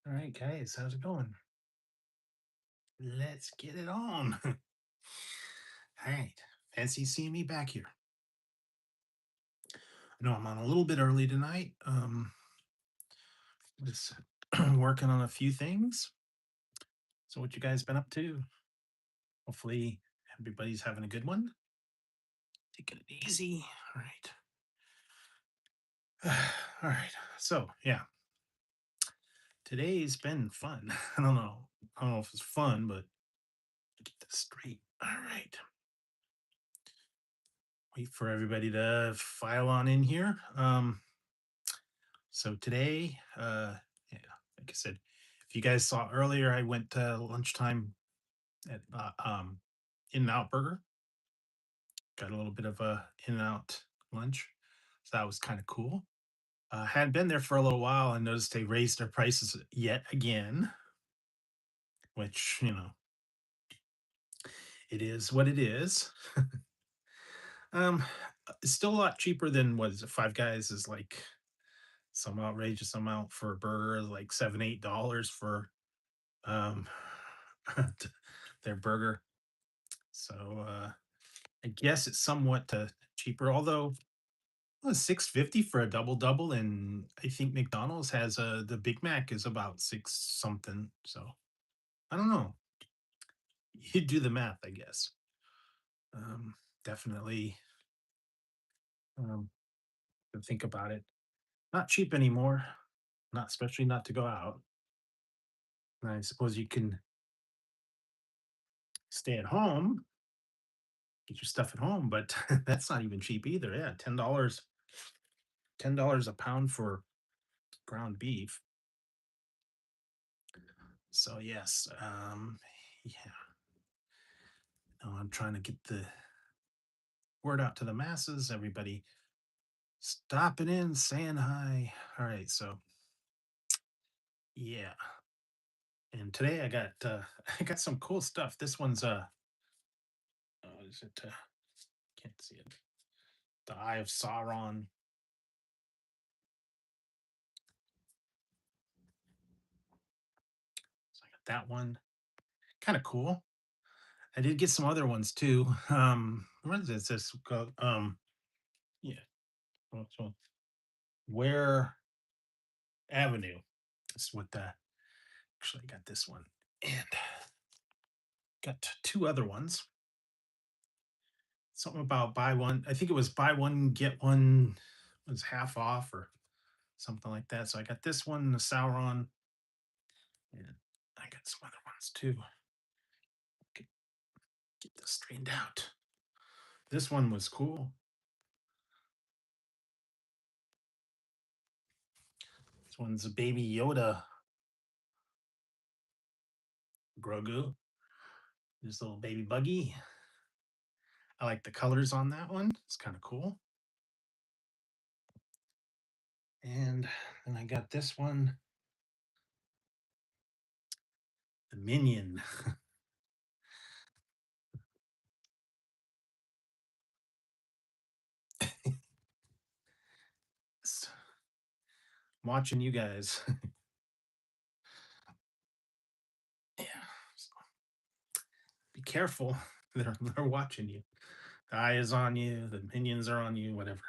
All right, guys, how's it going? Let's get it on. All right, fancy seeing me back here. I know I'm on a little bit early tonight. Was working on a few things. So, what you guys been up to? Hopefully, everybody's having a good one. Taking it easy. All right. All right. So, yeah, today's been fun. I don't know. I don't know if it's fun, but get this straight. All right. Wait for everybody to file on in here. So today, yeah, like I said, if you guys saw earlier, I went to lunchtime at In-N-Out Burger. Got a little bit of a In-N-Out lunch, so that was kind of cool. Hadn't been there for a little while and noticed they raised their prices yet again, which it is what it is. Um, it's still a lot cheaper than what is it? Five Guys is like some outrageous amount for a burger, like $7, $8 for um their burger. So I guess it's somewhat cheaper, although well, 6.50 for a double double, and I think McDonald's has the Big Mac is about six something. So I don't know. You do the math, I guess. Um, Definitely think about it. Not cheap anymore. Not especially not to go out. And I suppose you can stay at home, get your stuff at home, but that's not even cheap either. Yeah, $10 a pound for ground beef. So yes, yeah, no, I'm trying to get the word out to the masses. Everybody stopping in, saying hi. All right, so yeah, and today I got I got some cool stuff. This one's is it? Can't see it. The Eye of Sauron. So I got that one. Kind of cool. I did get some other ones too. What is this called? Yeah, what's one? Where Avenue. That's what the actually I got this one and got two other ones. Something about buy one. I think it was buy one get one was half off or something like that. So I got this one, the Sauron, and I got some other ones too. Get, get this straightened out. This one was cool. This one's a baby Yoda Grogu. This little baby buggy. I like the colors on that one. It's kind of cool. And then I got this one, the Minion. I'm watching you guys. Yeah. So be careful. They're watching you. The eye is on you. The minions are on you. Whatever.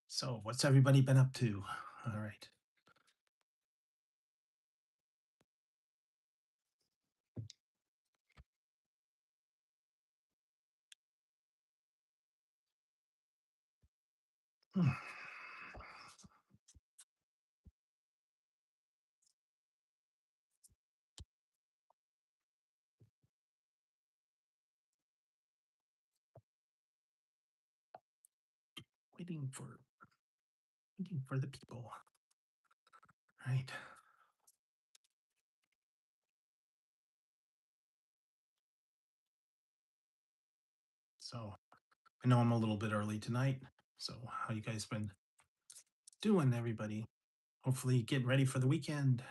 So, what's everybody been up to? All right. Hmm. Waiting for the people. Right. So, I know I'm a little bit early tonight. So, how you guys been doing, everybody? Hopefully, getting ready for the weekend.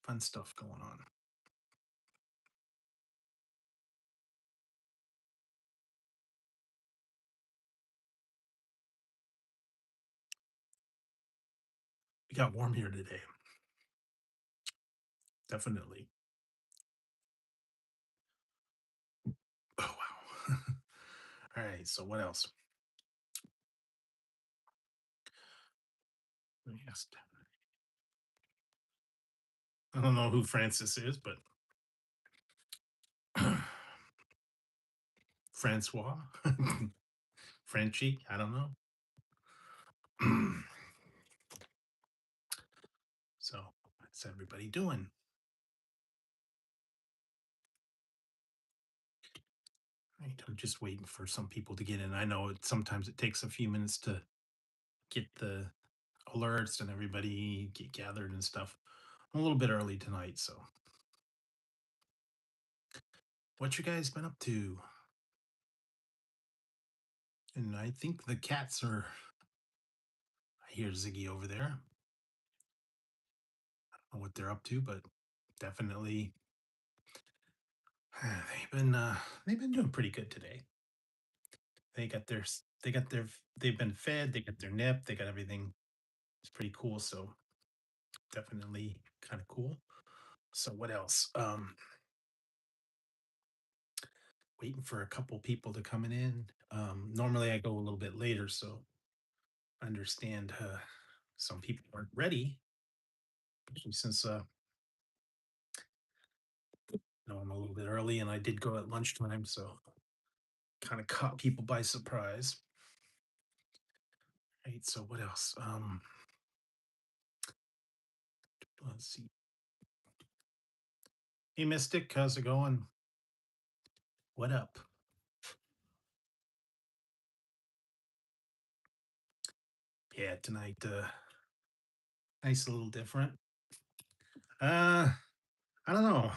Fun stuff going on. We got warm here today. definitely. Oh wow. All right, so what else? Yes. I don't know who Francis is, but Francois, Frenchie. I don't know. So, what's everybody doing? Right, I'm just waiting for some people to get in. I know sometimes it takes a few minutes to get the alerts and everybody get gathered and stuff. I'm a little bit early tonight, so what you guys been up to? And I think the cats are. I hear Ziggy over there. I don't know what they're up to, but definitely they've been doing pretty good today. They got their they've been fed. They got their nip. They got everything. It's pretty cool. So definitely kind of cool. So what else? Waiting for a couple people to coming in. Normally I go a little bit later, so I understand some people aren't ready. Especially since I'm a little bit early and I did go at lunchtime, so kind of caught people by surprise. Right. So what else? Let's see. Hey Mystic, how's it going? What up? Yeah, tonight nice a little different. Uh I don't know.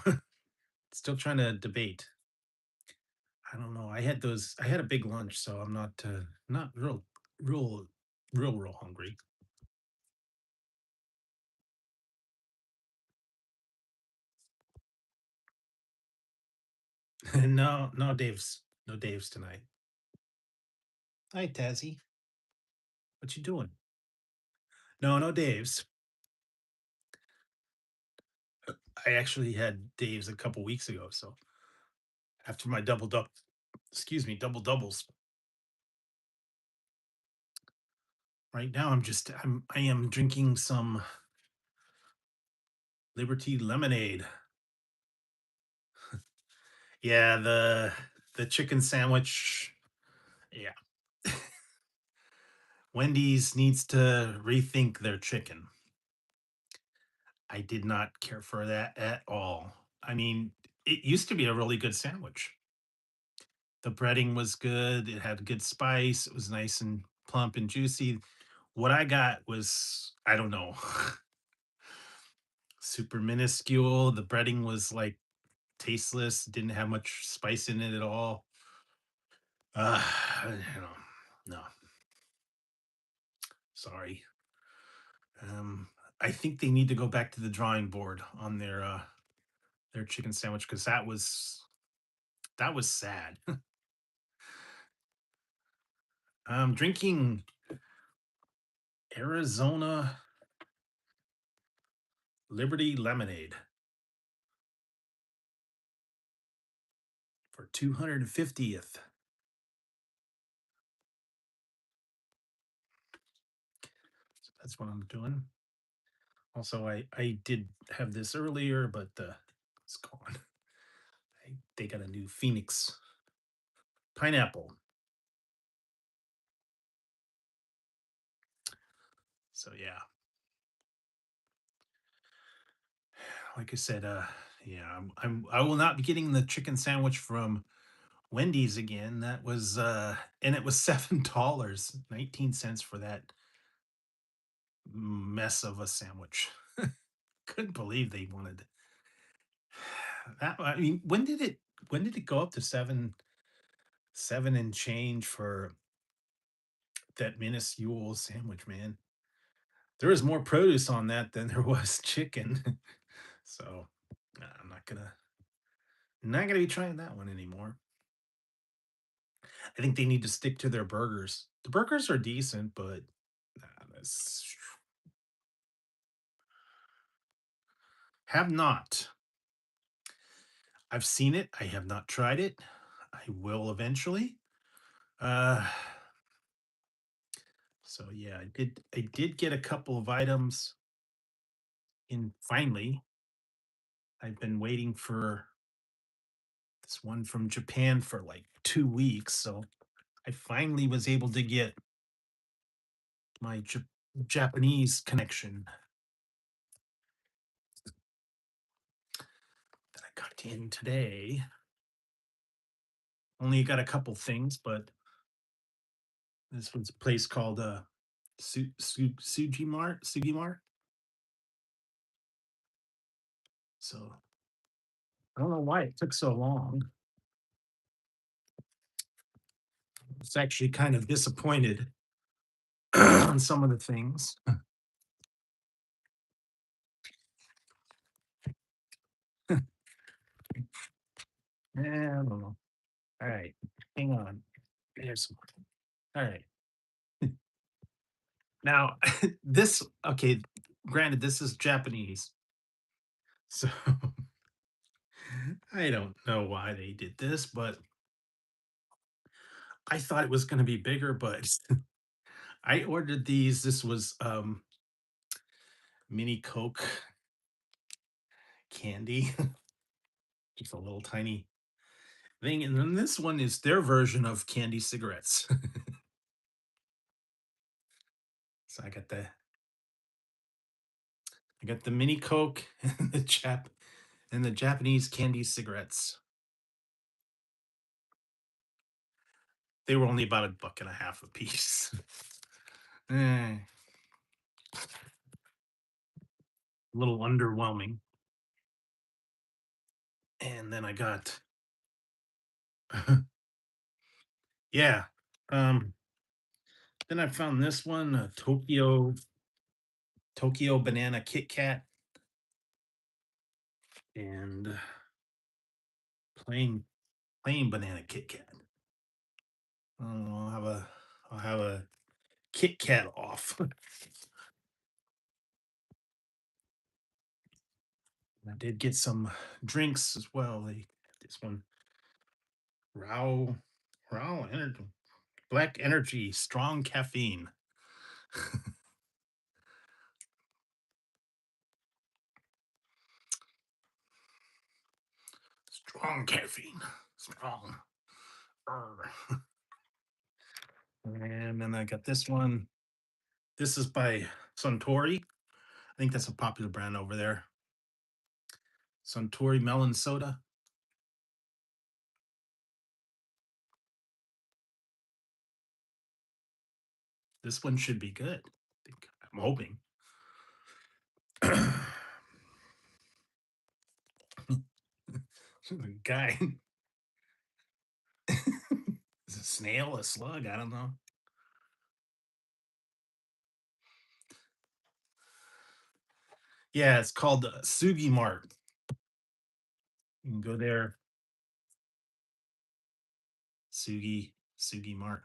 Still trying to debate. I don't know. I had a big lunch, so I'm not real real hungry. No Dave's tonight. Hi Tazzy. What you doing? No Dave's. I actually had Dave's a couple weeks ago, so after my double doubles. Right now I am drinking some Liberty lemonade. Yeah, the chicken sandwich. Yeah. Wendy's needs to rethink their chicken. I did not care for that at all. I mean, it used to be a really good sandwich. The breading was good, it had good spice, it was nice and plump and juicy. What I got was, I don't know, super minuscule. The breading was like tasteless, didn't have much spice in it at all. Uh, you know, no, sorry. Um, I think they need to go back to the drawing board on their chicken sandwich because that was sad. I'm drinking Arizona Liberty lemonade for 250th. So that's what I'm doing. Also, I did have this earlier, but it's gone. They got a new Phoenix pineapple. So yeah, like I said, yeah, I will not be getting the chicken sandwich from Wendy's again. That was and it was $7.19 for that mess of a sandwich. Couldn't believe they wanted that. I mean, when did it go up to seven and change for that minuscule sandwich, man? There was more produce on that than there was chicken. So I'm not gonna be trying that one anymore. I think they need to stick to their burgers. The burgers are decent, but nah, Have not. I've seen it. I have not tried it. I will eventually. Uh, so yeah, I did get a couple of items in finally. I've been waiting for this one from Japan for like 2 weeks. So I finally was able to get my Japanese connection that I got in today. Only got a couple things, but this one's a place called Sugimart. So I don't know why it took so long. I was actually kind of disappointed on some of the things. I don't know. All right, hang on. There's some. All right. Now, this okay, granted, this is Japanese. So I don't know why they did this, but I thought it was going to be bigger, but I ordered these. This was mini Coke candy, just a little tiny thing. And then this one is their version of candy cigarettes. So I got the mini Coke and the Japanese candy cigarettes. They were only about $1.50 a piece. A little underwhelming. And then I got yeah. Um then I found this one, a Tokyo banana Kit Kat and plain plain banana Kit Kat. I'll have a Kit Kat off. I did get some drinks as well. This one, Rao, Rao Energy, Black Energy, strong caffeine, strong caffeine, strong. Arr. And then I got this one. This is by Suntory. I think that's a popular brand over there. Suntory melon soda. This one should be good. I'm hoping. Guy. Is a snail a slug? I don't know. Yeah, it's called Sugi Mart. You can go there. Sugi Mart.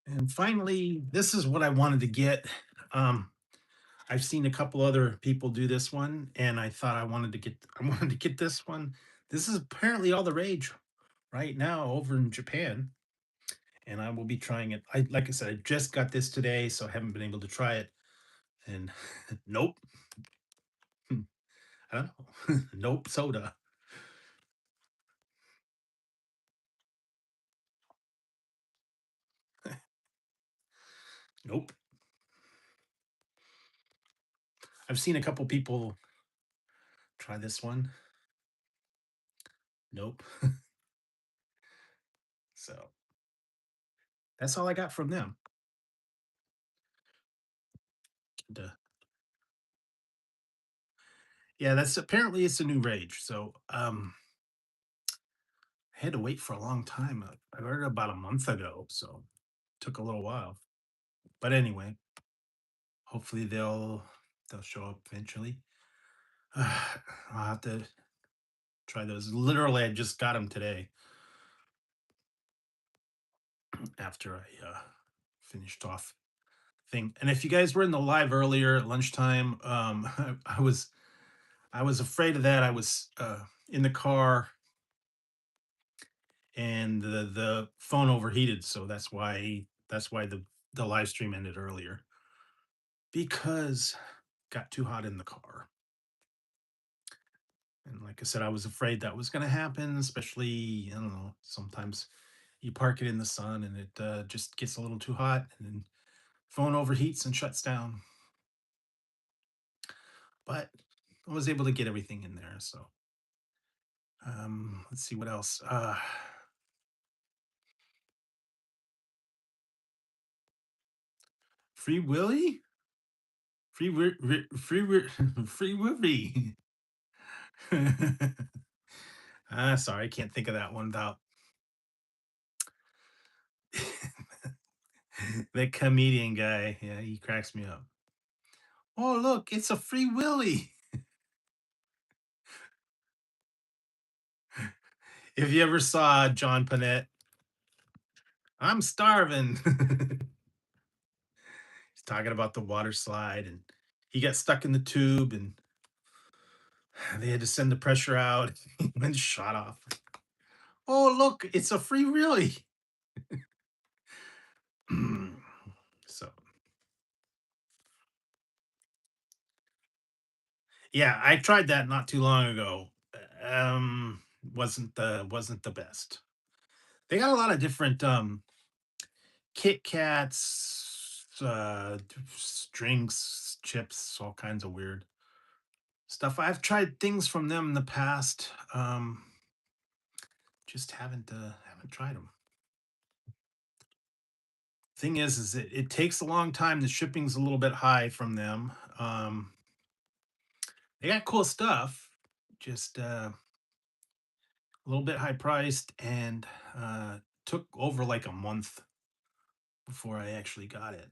And finally, this is what I wanted to get. Um, I've seen a couple other people do this one, and I thought I wanted to get this one. This is apparently all the rage right now over in Japan, and I will be trying it. Like I said, I just got this today, so I haven't been able to try it. And nope, I don't know. Nope, soda. Nope. I've seen a couple people try this one. Nope. So that's all I got from them. And, yeah, that's apparently it's a new rage. So I had to wait for a long time. I ordered about a month ago, so it took a little while. But anyway, hopefully they'll show up eventually. I'll have to try those. Literally, I just got them today after I finished off thing. And if you guys were in the live earlier at lunchtime, I was afraid of that. I was in the car and the phone overheated, so that's why the live stream ended earlier because got too hot in the car. And like I said, I was afraid that was going to happen, especially, I don't know, sometimes you park it in the sun and it just gets a little too hot and then phone overheats and shuts down. But I was able to get everything in there. So let's see what else. Free Willy? Free Willy. Sorry, I can't think of that one without the comedian guy. Yeah, he cracks me up. Oh, look, it's a Free Willy. If you ever saw John Panette, I'm starving. He's talking about the water slide and he got stuck in the tube and they had to send the pressure out and shot off. Oh, look, it's a Free Willy. So, yeah, I tried that not too long ago. Um, wasn't the best. They got a lot of different Kit Kats, drinks, chips, all kinds of weird stuff. I've tried things from them in the past. Just haven't tried them. Thing is it takes a long time. The shipping's a little bit high from them. They got cool stuff, just a little bit high priced, and took over like a month before I actually got it.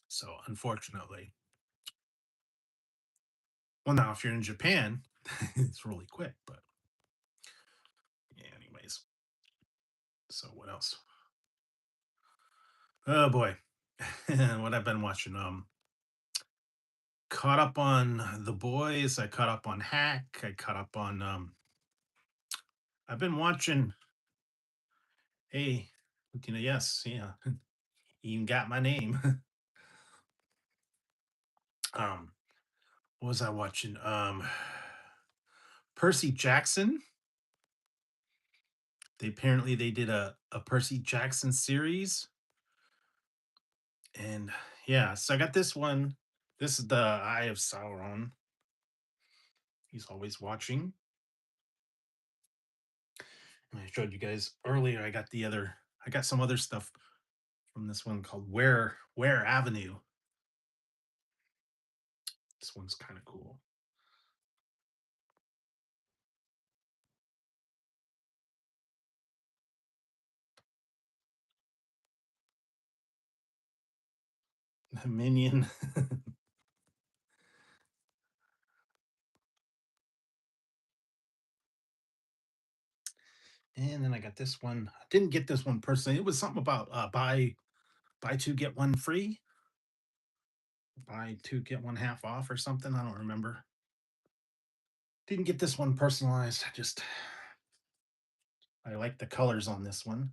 So unfortunately, well, now if you're in Japan, it's really quick. But yeah, anyways. So what else? Oh boy, what I've been watching. Caught up on The Boys. I caught up on Hack. I caught up on. I've been watching. Hey, yes, yeah. You even got my name. um, what was I watching? Percy Jackson. They did a Percy Jackson series, and yeah, so I got this one. This is the Eye of Sauron. He's always watching. And I showed you guys earlier. I got some other stuff from this one called Where Avenue. This one's kind of cool. Minion. And then I got this one. I didn't get this one personally. It was something about buy two get one free, buy two get one half off or something. I don't remember. Didn't get this one personalized. I like the colors on this one.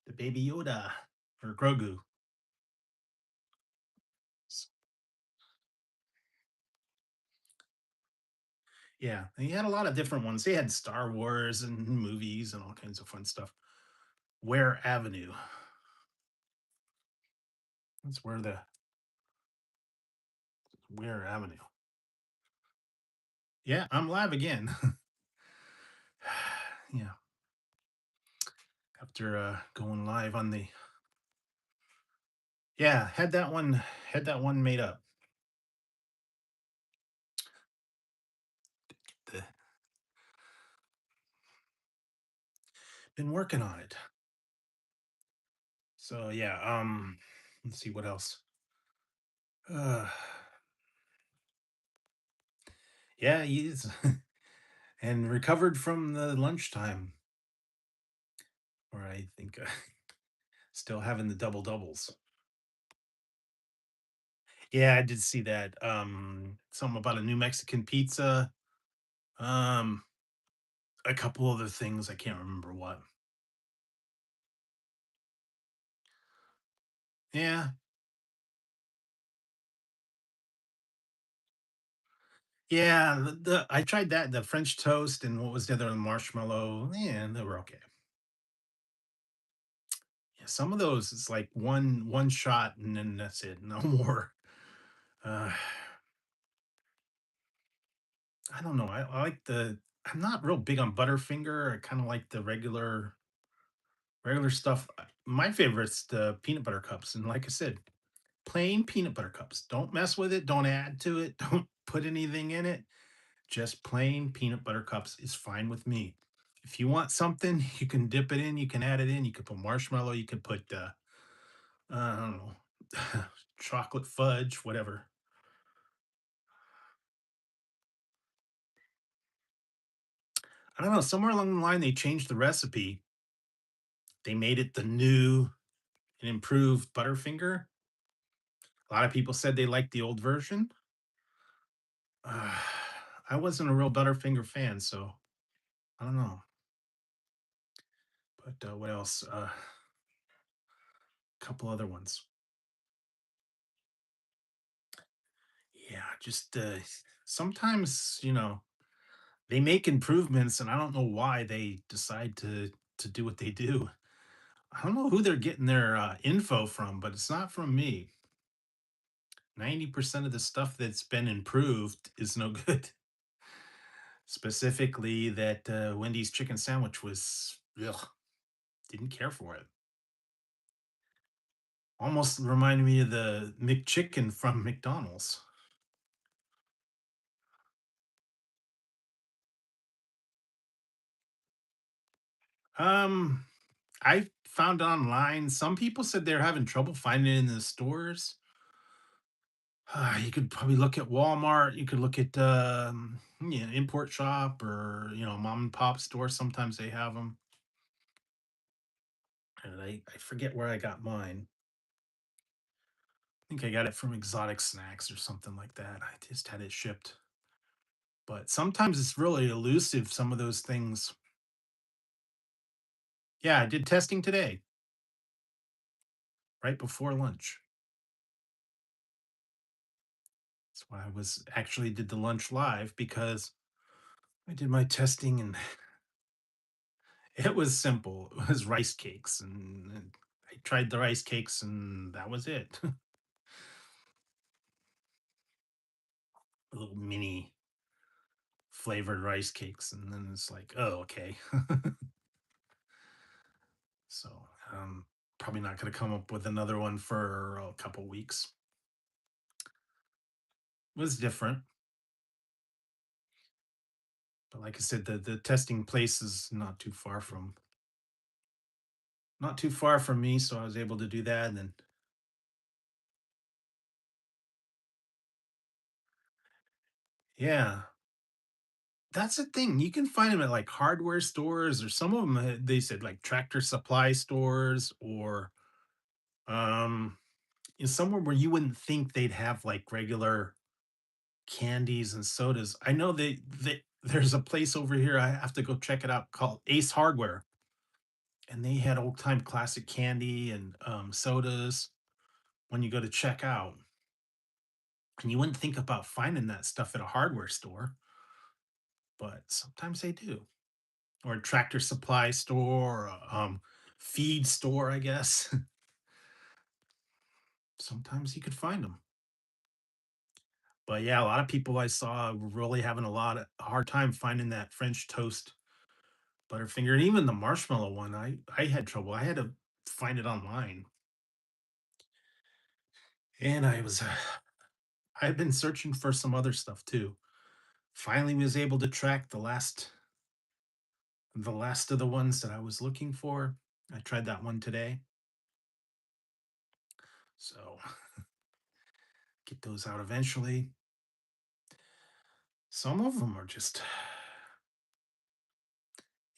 The Baby Yoda or Grogu. Yeah, and he had a lot of different ones. They had Star Wars and movies and all kinds of fun stuff. Where Avenue. That's Where Avenue. Yeah, I'm live again. Yeah, after going live on the yeah, had that one made up. The, been working on it. So yeah, let's see what else. Yeah, he's and recovered from the lunchtime where I think still having the double doubles. Yeah, I did see that. Something about a New Mexican pizza. Um, a couple other things. I can't remember what. Yeah, yeah. The I tried that. The French toast and what was the other one? Marshmallow. Yeah, they were okay. Yeah, some of those it's like one shot and then that's it. No more. Uh, I don't know. I like the. I'm not real big on Butterfinger. I kind of like the regular stuff. My favorite's the peanut butter cups, and like I said, plain peanut butter cups. Don't mess with it. Don't add to it. Don't put anything in it. Just plain peanut butter cups is fine with me. If you want something, you can dip it in. You can add it in. You can put marshmallow. You can put I don't know, chocolate fudge, whatever. I don't know. Somewhere along the line, they changed the recipe. They made it the new and improved Butterfinger. A lot of people said they liked the old version. Uh, I wasn't a real Butterfinger fan, so I don't know. But what else? A couple other ones. Yeah, just sometimes they make improvements, and I don't know why they decide to do what they do. I don't know who they're getting their info from, but it's not from me. 90% of the stuff that's been improved is no good. Specifically, that Wendy's chicken sandwich was, ugh, didn't care for it. Almost reminded me of the McChicken from McDonald's. Um, I found online, some people said they're having trouble finding it in the stores. You could probably look at Walmart. You could look at import shop or mom and pop store. Sometimes they have them. And I forget where I got mine. I think I got it from Exotic Snacks or something like that. I just had it shipped. But sometimes it's really elusive. Some of those things. Yeah, I did testing today, right before lunch. That's why I was actually did the lunch live because I did my testing and it was simple. It was rice cakes and I tried the rice cakes and that was it. Little mini flavored rice cakes and then it's like, "Oh, okay." So, probably not gonna come up with another one for a couple weeks. It was different, but like I said, the testing place is not too far from me, so I was able to do that and then yeah. That's the thing, you can find them at, like, hardware stores or some of them. They said, like, Tractor Supply stores or, um, somewhere where you wouldn't think they'd have, like, regular candies and sodas. I know there's a place over here, I have to go check it out, called Ace Hardware, and they had old time classic candy and, sodas when you go to check out, and you wouldn't think about finding that stuff at a hardware store, but sometimes they do. Or a Tractor Supply store, or a, feed store, I guess. Sometimes you could find them. But yeah, a lot of people I saw were really having a lot of hard time finding that French toast Butterfinger, and even the marshmallow one. I had trouble. I had to find it online, and I've been searching for some other stuff too. Finally, was able to track the last of the ones that I was looking for. I tried that one today, so get those out eventually. Some of them are just,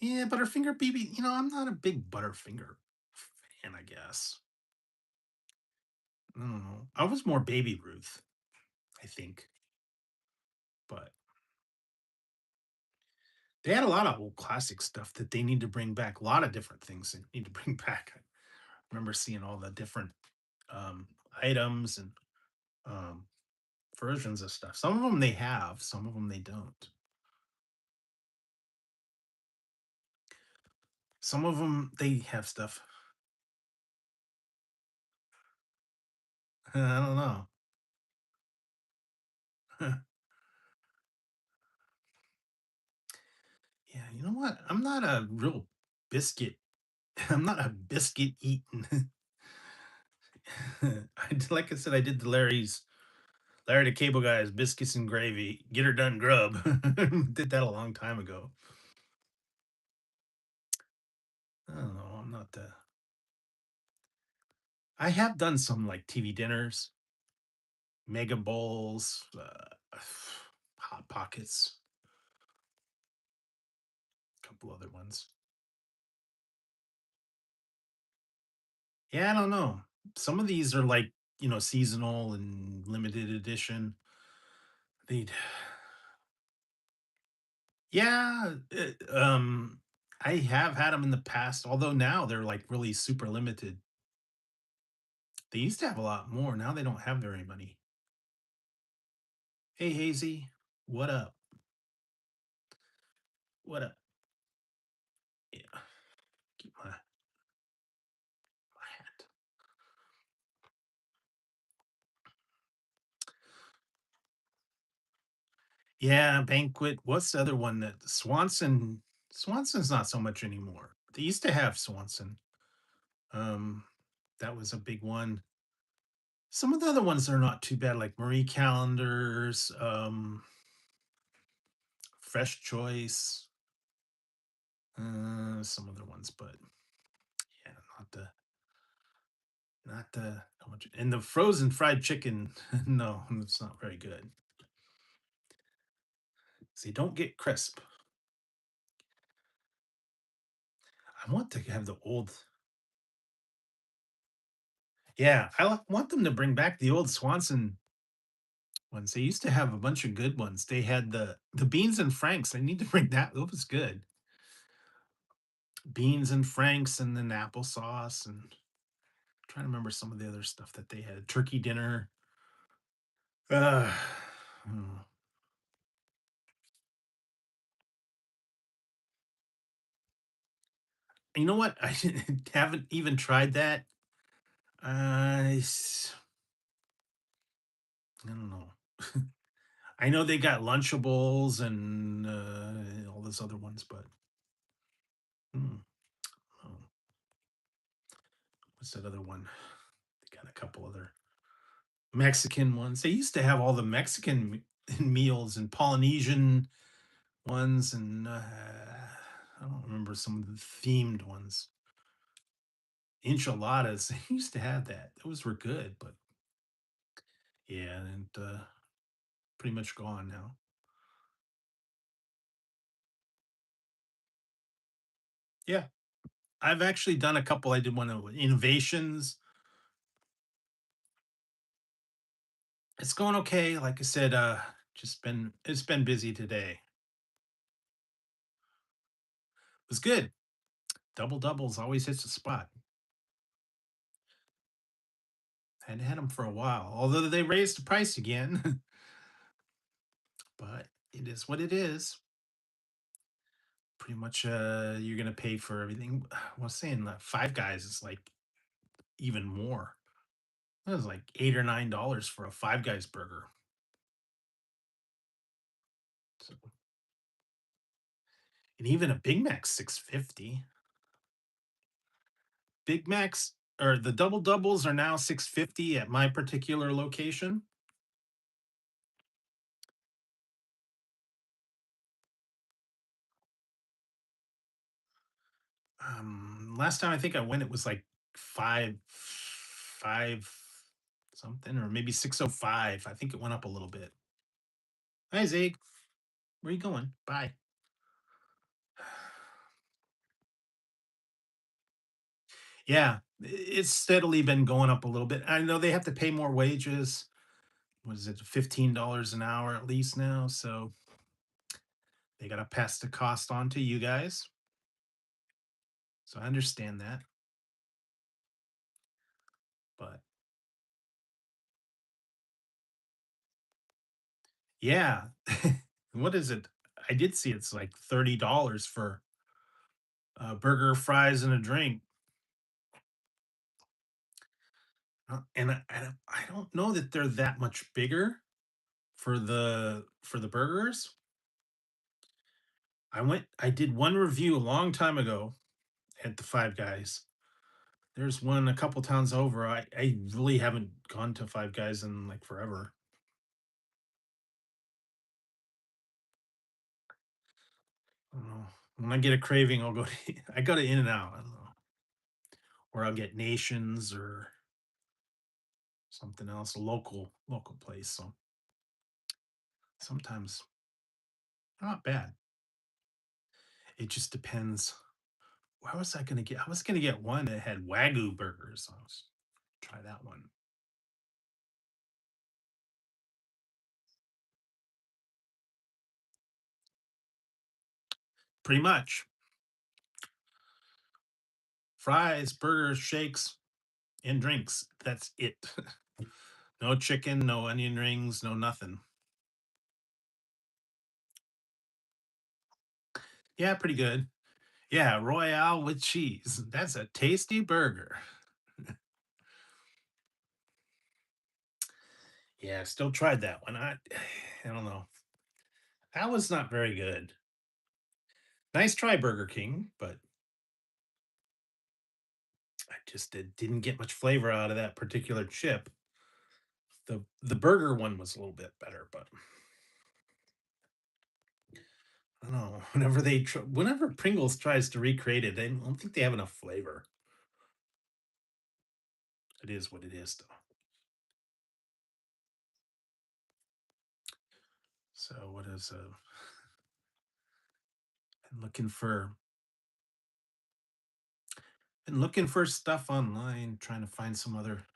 yeah, Butterfinger BB. I'm not a big Butterfinger fan, I guess. I don't know. I was more Baby Ruth, I think, but they had a lot of old classic stuff that they need to bring back. A lot of different things they need to bring back. I remember seeing all the different um, items and um, versions of stuff. Some of them they have, some of them they don't. Some of them they have stuff. I don't know. Yeah, you know what? I'm not a real biscuit. I'm not a biscuit eating. Like I said, I did the Larry the Cable Guy's biscuits and gravy. Get her done, grub. Did that a long time ago. I don't know. I'm not the. I have done some like TV dinners, mega bowls, hot pockets, a couple other ones. Yeah, I don't know. Some of these are like seasonal and limited edition. They, yeah, I have had them in the past. Although now they're like really super limited. They used to have a lot more. Now they don't have very many. Hey, Hazy, what up? What up? Yeah, keep my hat. Yeah, Banquet. What's the other one that Swanson? Swanson's not so much anymore. They used to have Swanson. Um, that was a big one. Some of the other ones are not too bad, like Marie Callender's, Fresh Choice, some other ones, but yeah, not the how much. And the frozen fried chicken, no, it's not very good. See, don't get crisp. I want to have the old. Yeah, want them to bring back the old Swanson ones. They used to have a bunch of good ones. They had the beans and franks. They need to bring that. That was good. Beans and franks, and then applesauce, and trying to remember some of the other stuff that they had. Turkey dinner. Uh, hmm. You know what? I haven't even tried that. I don't know. I know they got Lunchables and all those other ones, but hmm, oh, what's that other one? They got a couple other Mexican ones. They used to have all the Mexican meals and Polynesian ones, and I don't remember some of the themed ones. Enchiladas. They used to have that. Those were good, but yeah, and pretty much gone now. Yeah, I've actually done a couple. I did one of innovations. It's going okay. Like I said, just been it's been busy today. It was good. Double doubles always hits the spot. Hadn't had them for a while, although they raised the price again. But it is what it is. Pretty much, you're gonna pay for everything. I was saying that Five Guys is like even more. It was like $8 or $9 for a Five Guys burger. So, and even a Big Mac's 650. Big Macs or the double doubles are now 650 at my particular location. Last time I think I went, it was like five something, or maybe 605. I think it went up a little bit. Hi, Zeke. Where you going? Bye. Yeah, it's steadily been going up a little bit. I know they have to pay more wages. What is it, $15 an hour at least now? So they got to pass the cost on to you guys. So I understand that. But yeah, what is it? I did see it's like $30 for a burger, fries, and a drink. And I don't know that they're that much bigger for the burgers. I did one review a long time ago at the Five Guys. There's one a couple towns over. I really haven't gone to Five Guys in like forever. I don't know. When I get a craving, I'll go to I go to In and Out. I don't know. Or I'll get Nations or something else, a local place. So sometimes not bad. It just depends. Where was I gonna get? I was gonna get one that had Wagyu burgers. I was try that one. Pretty much. Fries, burgers, shakes, and drinks. That's it. No chicken, no onion rings, no nothing. Yeah, pretty good. Yeah, Royale with cheese. That's a tasty burger. Yeah, still tried that one. I don't know. That was not very good. Nice try, Burger King, but I just didn't get much flavor out of that particular chip. The burger one was a little bit better, but I don't know. Whenever Pringles tries to recreate it, I don't think they have enough flavor. It is what it is, though. So what is been looking for been looking for stuff online, trying to find some other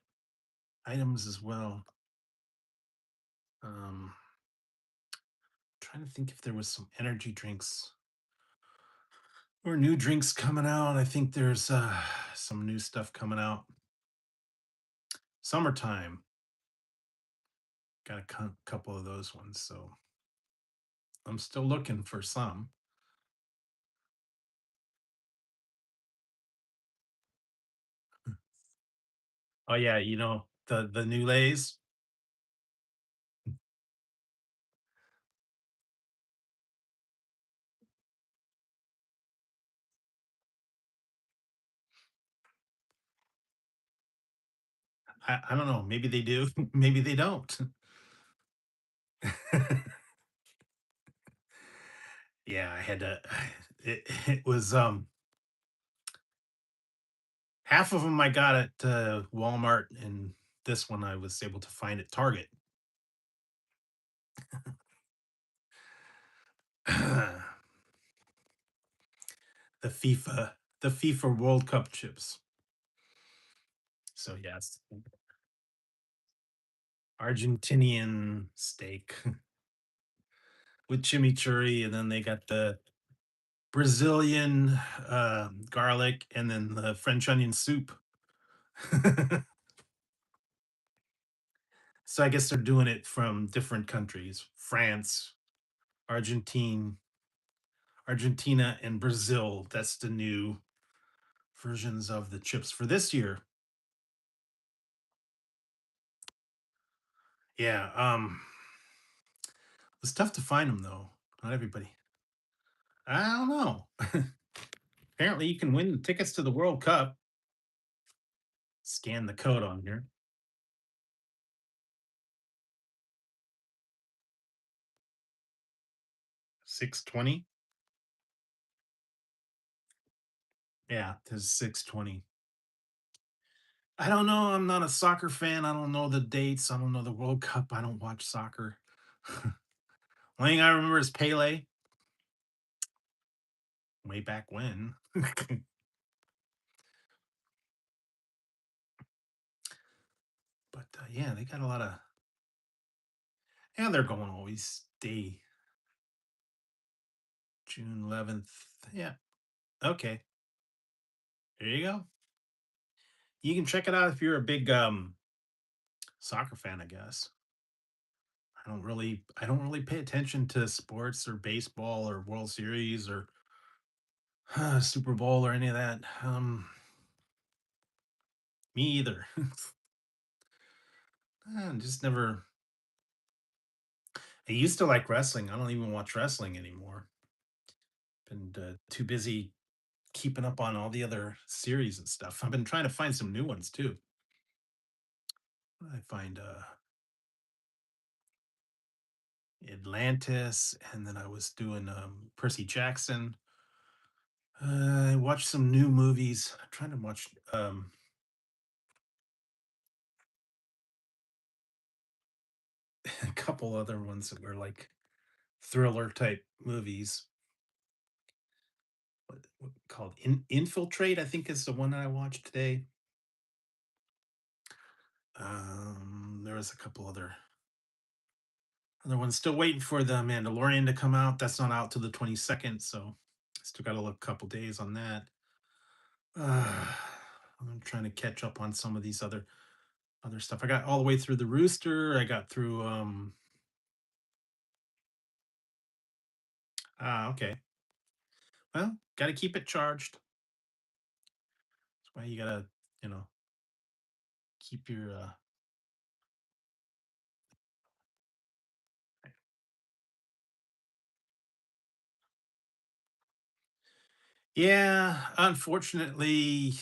items as well. Um, trying to think if there was some energy drinks or new drinks coming out. I think there's some new stuff coming out. Summertime, got a couple of those ones, so I'm still looking for some. Oh yeah, the new lays. I don't know. Maybe they do. Maybe they don't. Yeah, I had to. It was half of them I got at Walmart, and this one I was able to find at Target. the FIFA, the FIFA World Cup chips. So yes, Argentinian steak with chimichurri, and then they got the Brazilian garlic, and then the French onion soup. So I guess they're doing it from different countries: France, Argentine, Argentina, and Brazil. That's the new versions of the chips for this year. Yeah, it's tough to find them though. Not everybody. I don't know. Apparently, you can win the tickets to the World Cup. Scan the code on here. 620. Yeah, there's 620. I don't know. I'm not a soccer fan. I don't know the dates. I don't know the World Cup. I don't watch soccer. Only thing I remember is Pele, way back when. But yeah, they got a lot of. Yeah, they're going always day June 11th. Yeah. Okay. There you go. You can check it out if you're a big soccer fan, I guess. I don't really pay attention to sports or baseball or World Series or Super Bowl or any of that. Me either. Just never. I used to like wrestling. I don't even watch wrestling anymore. Been too busy keeping up on all the other series and stuff. I've been trying to find some new ones too. I find Atlantis, and then I was doing Percy Jackson. I watched some new movies. I'm trying to watch a couple other ones that were like thriller type movies. What called Infiltrate? I think is the one that I watched today. There was a couple other ones. Still waiting for the Mandalorian to come out. That's not out till the 22nd, so still got to look a couple days on that. Uh, I'm trying to catch up on some of these other stuff. I got all the way through the Rooster. I got through okay. Well, got to keep it charged. That's why you got to, you know, keep your yeah, unfortunately,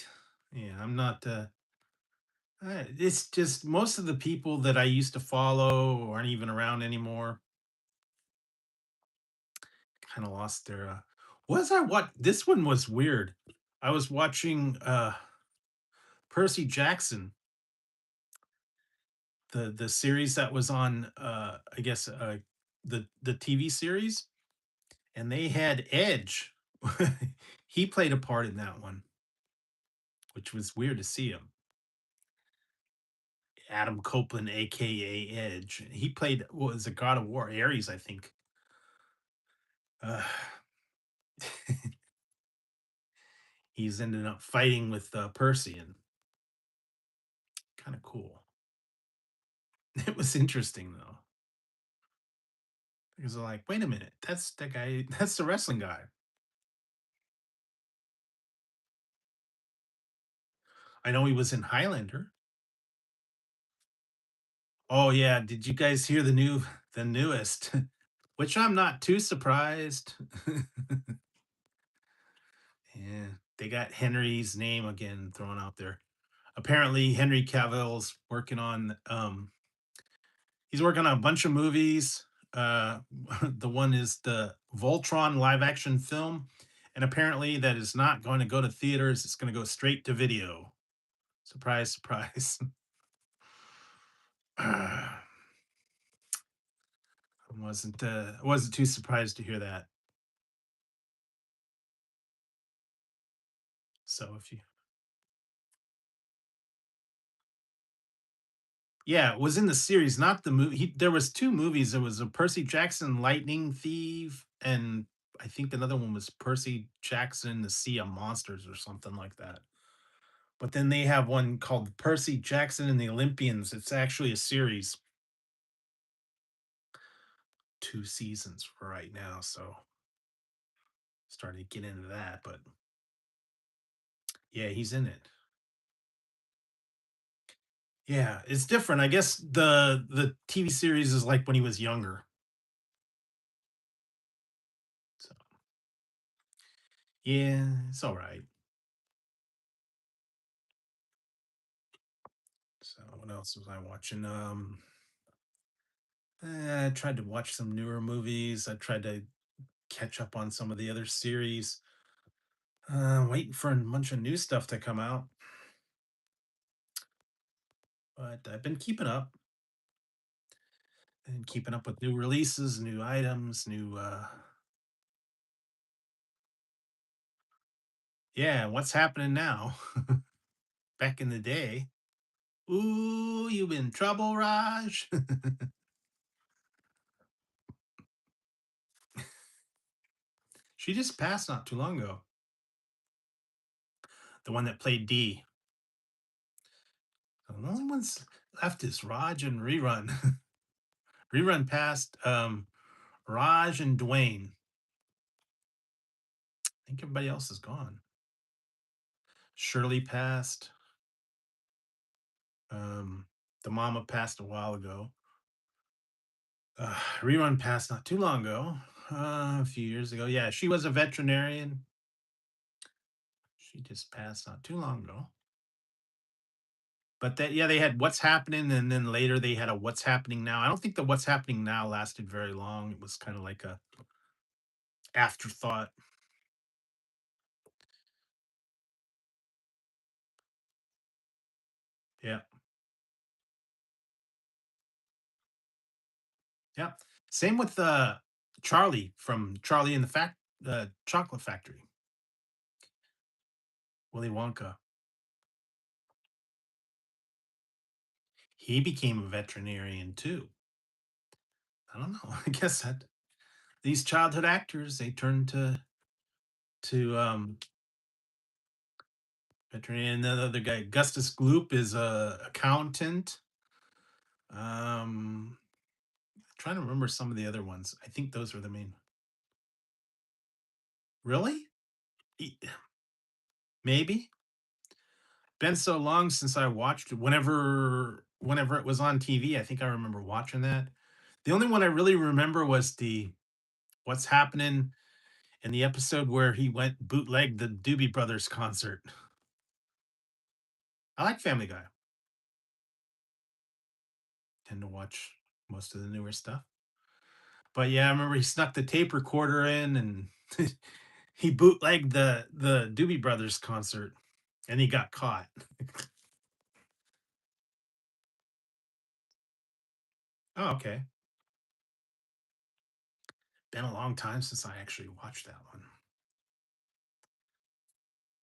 yeah, I'm not it's just most of the people that I used to follow aren't even around anymore. Kind of lost their was I what this one was weird. I was watching Percy Jackson, the series that was on I guess the TV series, and they had Edge. He played a part in that one, which was weird to see him. Adam Copeland, aka Edge. He played what was a God of War, Ares, I think. Uh, he's ended up fighting with Percy, and kind of cool. It was interesting though, because they're like, wait a minute, that's the guy, that's the wrestling guy. I know he was in Highlander. Oh yeah, did you guys hear the newest? Which I'm not too surprised. Yeah, they got Henry's name again thrown out there. Apparently, Henry Cavill's working on he's working on a bunch of movies. Uh, the one is the Voltron live action film, and apparently that is not going to go to theaters. It's going to go straight to video. Surprise, surprise. I wasn't too surprised to hear that. So if you yeah, it was in the series, not the movie. There was two movies. There was a Percy Jackson Lightning Thief, and I think another one was Percy Jackson the Sea of Monsters or something like that. But then they have one called Percy Jackson and the Olympians. It's actually a series, 2 seasons for right now, so starting to get into that, but yeah, he's in it. Yeah, it's different. I guess the TV series is like when he was younger. So, yeah, it's all right. So, what else was I watching? I tried to watch some newer movies. I tried to catch up on some of the other series. Waiting for a bunch of new stuff to come out, but I've been keeping up. and keeping up with new releases, new items, new yeah, what's happening now? Back in the day. Ooh, you in trouble, Raj? She just passed not too long ago. The one that played D. The only ones left is Raj and Rerun. Rerun passed Raj and Dwayne. I think everybody else is gone. Shirley passed. Um, the mama passed a while ago. Rerun passed not too long ago, a few years ago. Yeah, she was a veterinarian. She just passed not too long ago. But that, yeah, they had What's Happening, and then later they had a What's Happening Now. I don't think the What's Happening Now lasted very long. It was kind of like a afterthought. Yeah, yeah. Same with Charlie from Charlie and the Chocolate Factory. Willy Wonka. He became a veterinarian too. I don't know. I guess that these childhood actors they turn to veterinarian. The other guy, Gustus Gloop, is a accountant. Um, trying to remember some of the other ones. I think those were the main. Really? E- Maybe. Been so long since I watched it. Whenever it was on TV, I think I remember watching that. The only one I really remember was the What's Happening in the episode where he went bootleg the Doobie Brothers concert. I like Family Guy. Tend to watch most of the newer stuff. But yeah, I remember he snuck the tape recorder in and he bootlegged the Doobie Brothers concert and he got caught. Oh, okay. Been a long time since I actually watched that one.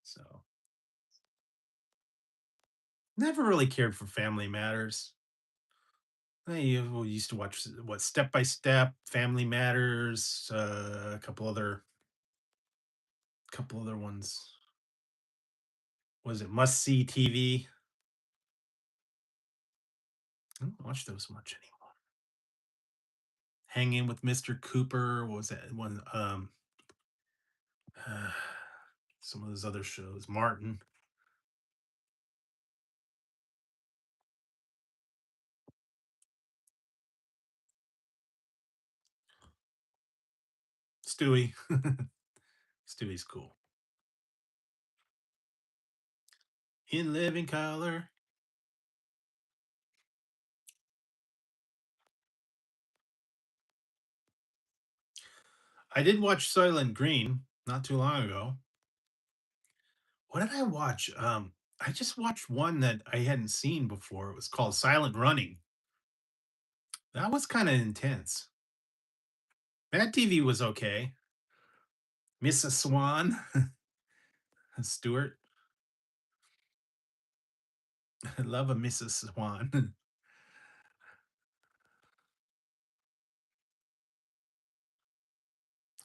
So never really cared for Family Matters. We used to watch what Step by Step, Family Matters, a couple other ones. Was it Must See TV? I don't watch those much anymore. Hanging with Mr. Cooper. What was that one? Uh, some of those other shows. Martin, Stewie. Stewie's cool. In Living Color. I did watch Soylent Green not too long ago. What did I watch? I just watched one that I hadn't seen before. It was called Silent Running. That was kind of intense. Mad TV was okay. Mrs. Swan, Stewart. I love a Mrs. Swan.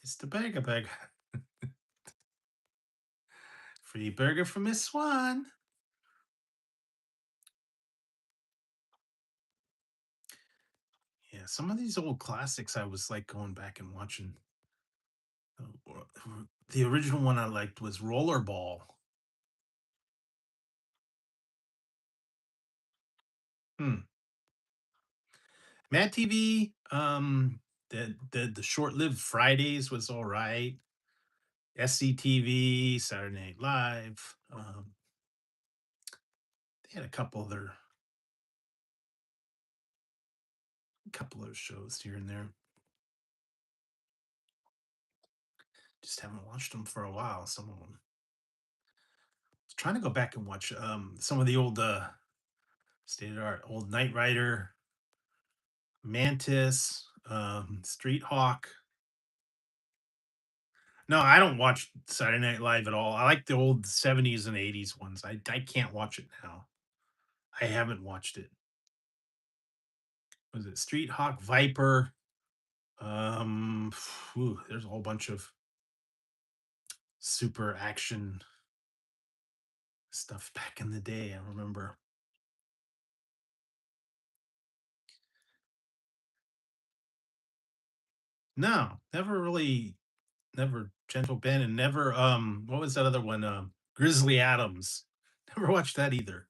It's the burger bag. Free burger from Miss Swan. Yeah, some of these old classics I was like going back and watching. The original one I liked was Rollerball. Hmm. Mad TV, the short-lived Fridays was all right. SCTV, Saturday Night Live. They had a couple other shows here and there. Just haven't watched them for a while. Some of them. Was trying to go back and watch some of the old state of art, old Knight Rider, Mantis, Street Hawk. No, I don't watch Saturday Night Live at all. I like the old 70s and 80s ones. I can't watch it now. I haven't watched it. Was it Street Hawk, Viper? There's a whole bunch of super action stuff back in the day. I remember. No, never really, never Gentle Ben, and never. What was that other one? Grizzly Adams. Never watched that either.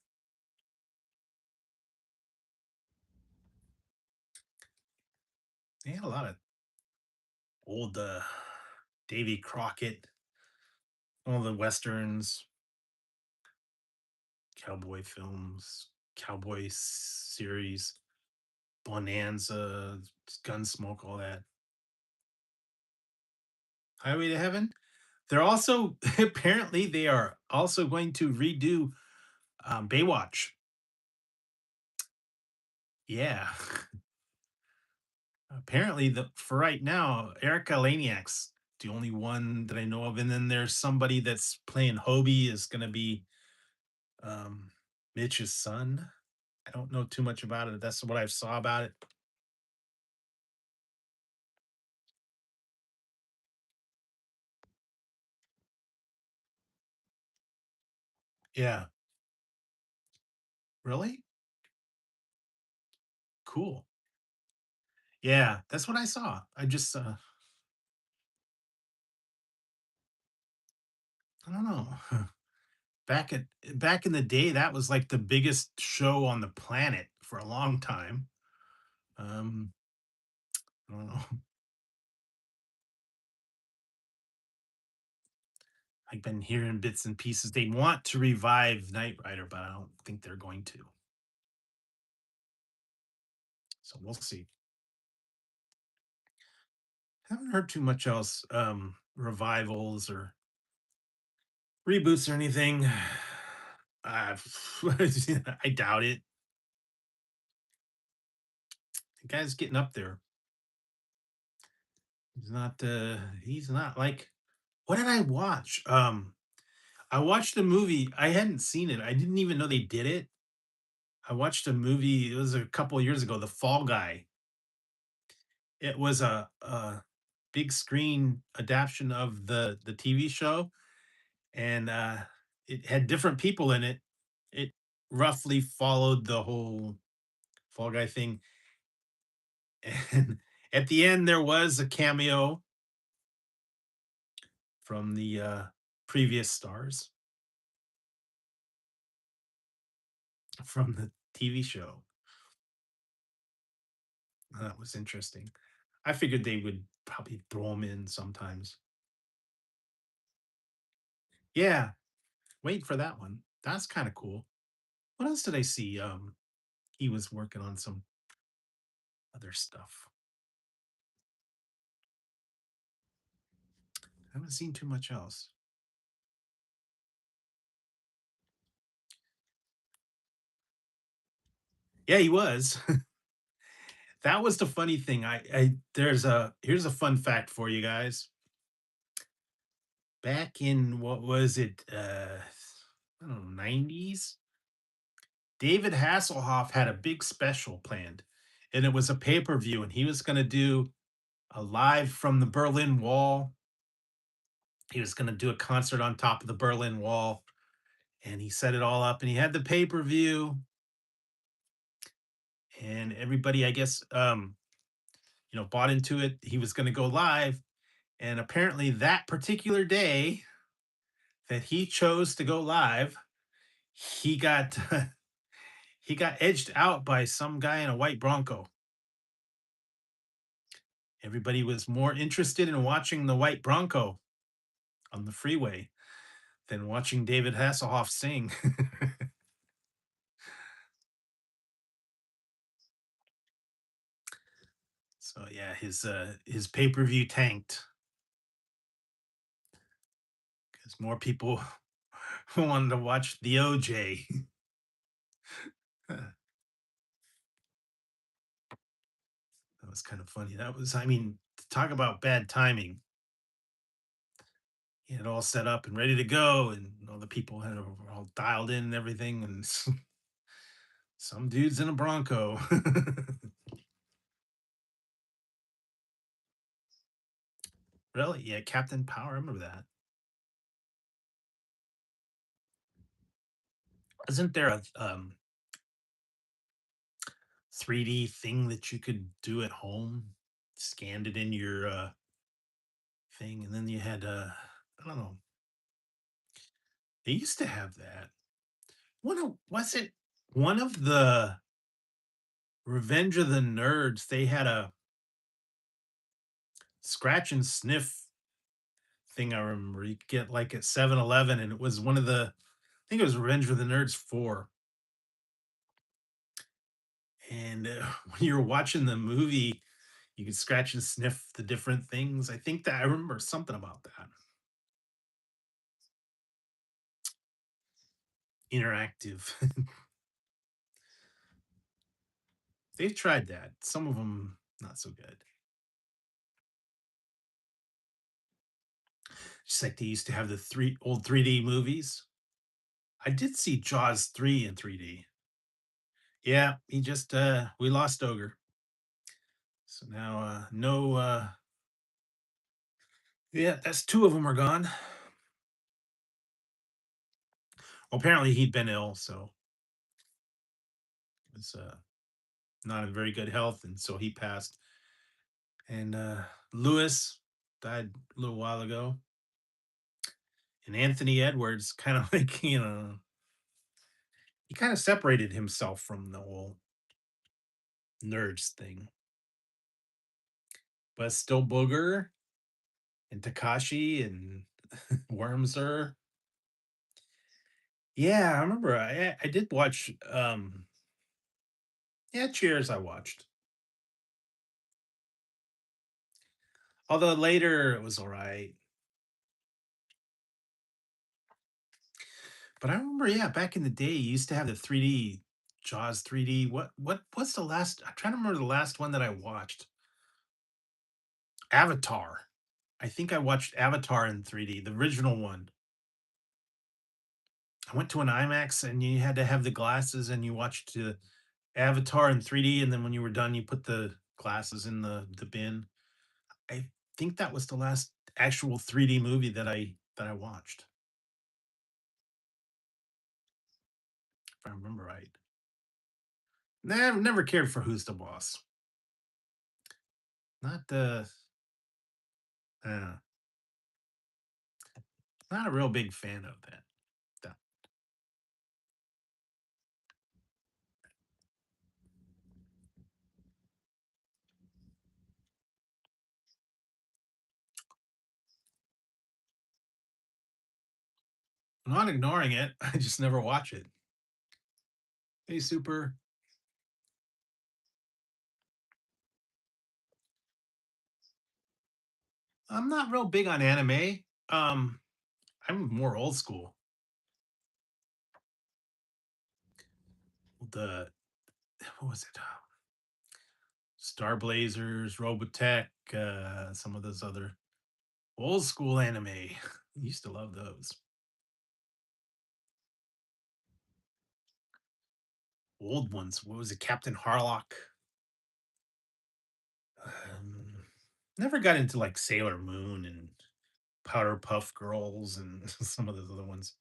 They had a lot of old Davy Crockett, all the westerns, cowboy films, cowboy series, Bonanza, Gunsmoke, all that. Highway to Heaven. They're also apparently they are also going to redo Baywatch. Yeah, apparently the for right now, Erica Laniak's the only one that I know of, and then there's somebody that's playing Hobie is going to be um, Mitch's son. I don't know too much about it. That's what I saw about it. Yeah, really cool. Yeah, that's what I saw. I just I don't know. Back at back in the day, that was like the biggest show on the planet for a long time. Um, I don't know. I've been hearing bits and pieces. They want to revive Knight Rider, but I don't think they're going to. So we'll see. Haven't heard too much else. Revivals or reboots or anything. Uh, I doubt it. The guy's getting up there. He's not like what did I watch? I watched a movie. I hadn't seen it. I didn't even know they did it. I watched a movie. It was a couple of years ago. The Fall Guy. It was a big screen adaptation of the TV show, and it had different people in it. It roughly followed the whole Fall Guy thing, and at the end there was a cameo from the previous stars from the TV show. That was interesting. I figured they would probably throw them in sometimes. Yeah, wait for that one. That's kind of cool. What else did I see? He was working on some other stuff. I haven't seen too much else. Yeah, he was. That was the funny thing. I there's a here's a fun fact for you guys. Back in what was it? I don't know, 90s. David Hasselhoff had a big special planned, and it was a pay-per-view, and he was going to do a live from the Berlin Wall. He was going to do a concert on top of the Berlin Wall, and he set it all up, and he had the pay-per-view, and everybody, I guess, bought into it. He was going to go live, and apparently that particular day that he chose to go live, he got he got edged out by some guy in a white Bronco. Everybody was more interested in watching the white Bronco on the freeway than watching David Hasselhoff sing. So yeah, his pay-per-view tanked because more people wanted to watch the OJ. That was kind of funny. That was, I mean, talk about bad timing. He had it all set up and ready to go, and all the people had it all dialed in and everything. And some dude's in a Bronco. Really? Yeah, Captain Power. I remember that. Isn't there a 3D thing that you could do at home? Scanned it in your thing, and then you had I don't know. They used to have that. Was it one of the Revenge of the Nerds? They had a scratch and sniff thing. I remember you could get like at 7-Eleven, and it was one of the. I think it was Revenge of the Nerds 4. And when you were watching the movie, you could scratch and sniff the different things. I think that I remember something about that. Interactive. They've tried that. Some of them not so good. Just like they used to have the three old 3D movies. I did see Jaws 3 in 3D. Yeah, he just we lost Ogre. So now no yeah, that's two of them are gone. Well, apparently he'd been ill, so was not in very good health, and so he passed. And Lewis died a little while ago. And Anthony Edwards kind of like, he kind of separated himself from the whole nerds thing. But still Booger and Takashi and Wormser. Yeah, I remember I did watch yeah, Cheers I watched. Although later it was all right. But I remember, yeah, back in the day, you used to have the 3D Jaws 3D. What's the last? I'm trying to remember the last one that I watched. Avatar. I think I watched Avatar in 3D, the original one. I went to an IMAX and you had to have the glasses and you watched Avatar in 3D, and then when you were done, you put the glasses in the bin. I think that was the last actual 3D movie that I watched, if I remember right. Never cared for Who's the Boss. Not uh, not a real big fan of that. I'm not ignoring it. I just never watch it. Hey, Super. I'm not real big on anime. Um, I'm more old school. The what was it? Star Blazers, Robotech, some of those other old school anime. Used to love those. Old ones. What was it? Captain Harlock. Um, Never got into like Sailor Moon and Powder Puff Girls and some of those other ones.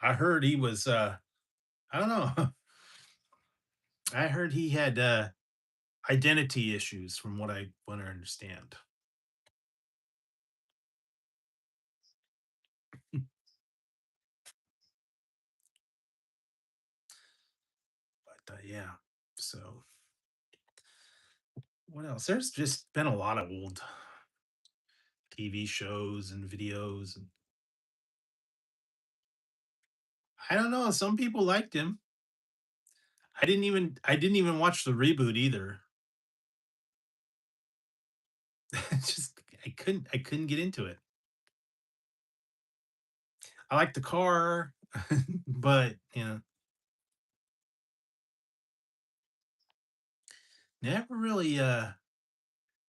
I heard he was I don't know. I heard he had identity issues from what I understand. But yeah. So what else? There's just been a lot of old TV shows and videos, and I don't know, some people liked him. I didn't even watch the reboot either. Just I couldn't get into it. I like the car, but Never really,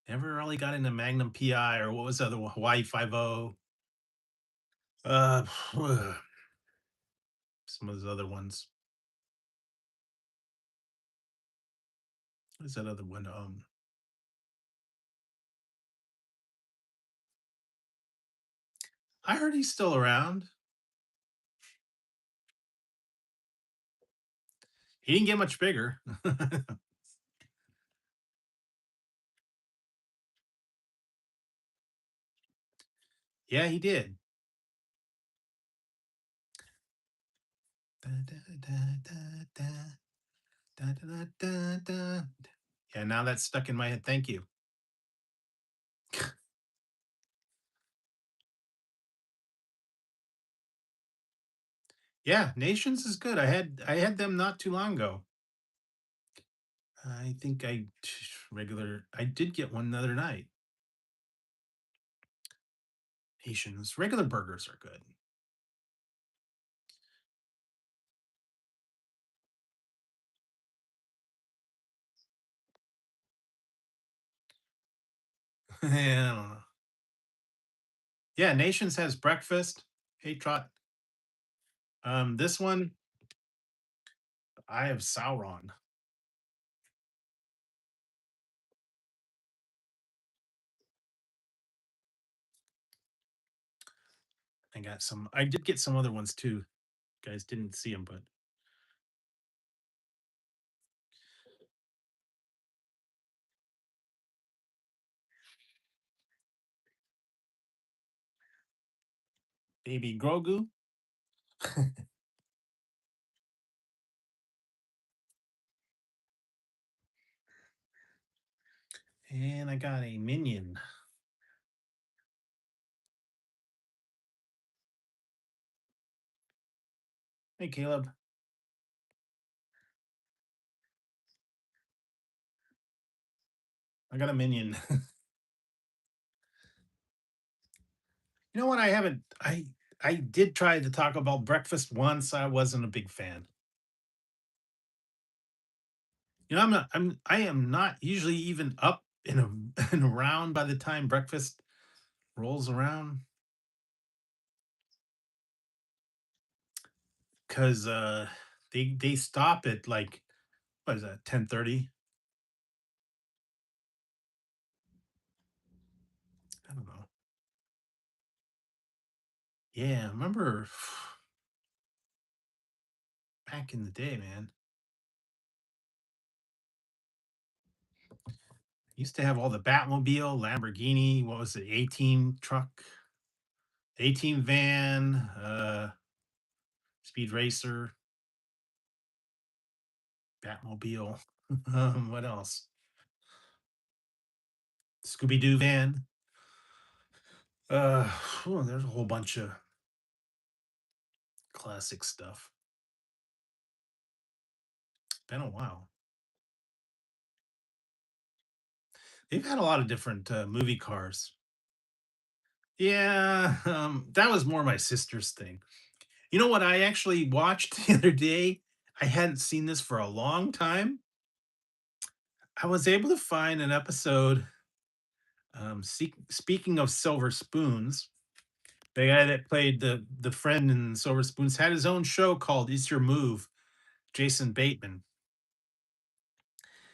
never really got into Magnum PI or what was the other one? Hawaii 5-0. Uh, some of those other ones. What is that other one? I heard he's still around. He didn't get much bigger. Yeah, he did. Da, da, da, da, da, da, da, da, da. Yeah, now that's stuck in my head. Thank you. Yeah, Nations is good. I had them not too long ago. I think I did get one the other night. Nations regular burgers are good. Yeah, I don't know. Yeah, Nations has breakfast. Hey, Trot. This one I have Sauron. I got some. I did get some other ones too. Guys didn't see them, but baby Grogu, and I got a minion. Hey, Caleb, I got a minion. You know what? I haven't. I did try to talk about breakfast once. I wasn't a big fan. You know, I am not usually even up and, and around by the time breakfast rolls around because they stop at like what is that 10:30? I don't know. Yeah, I remember back in the day, man. Used to have all the Batmobile, Lamborghini, what was it, A-Team truck, A-Team van, Speed Racer, Batmobile. What else? Scooby Doo van. There's a whole bunch of classic stuff. Been a while. They've had a lot of different movie cars. Yeah, that was more my sister's thing. You know what I actually watched the other day? I hadn't seen this for a long time. I was able to find an episode. Speaking of silver spoons, the guy that played the friend in Silver Spoons had his own show called "It's Your Move." Jason Bateman.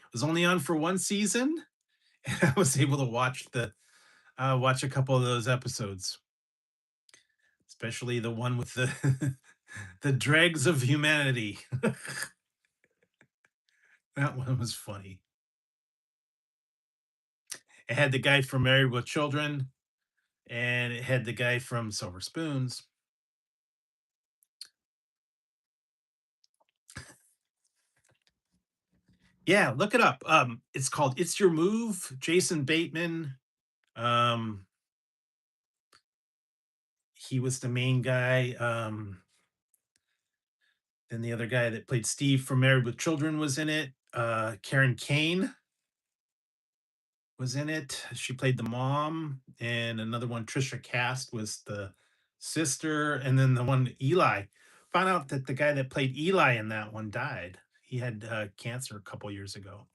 It was only on for one season, and I was able to watch a couple of those episodes, especially the one with the the dregs of humanity. That one was funny. It had the guy from Married with Children, and it had the guy from Silver Spoons. Yeah, look it up. It's called "It's Your Move." Jason Bateman. Um, he was the main guy. Then the other guy that played Steve from Married with Children was in it. Karen Kane was in it. She played the mom, and another one, Trisha Cast, was the sister, and then the one Eli. Found out that the guy that played Eli in that one died. He had cancer a couple years ago.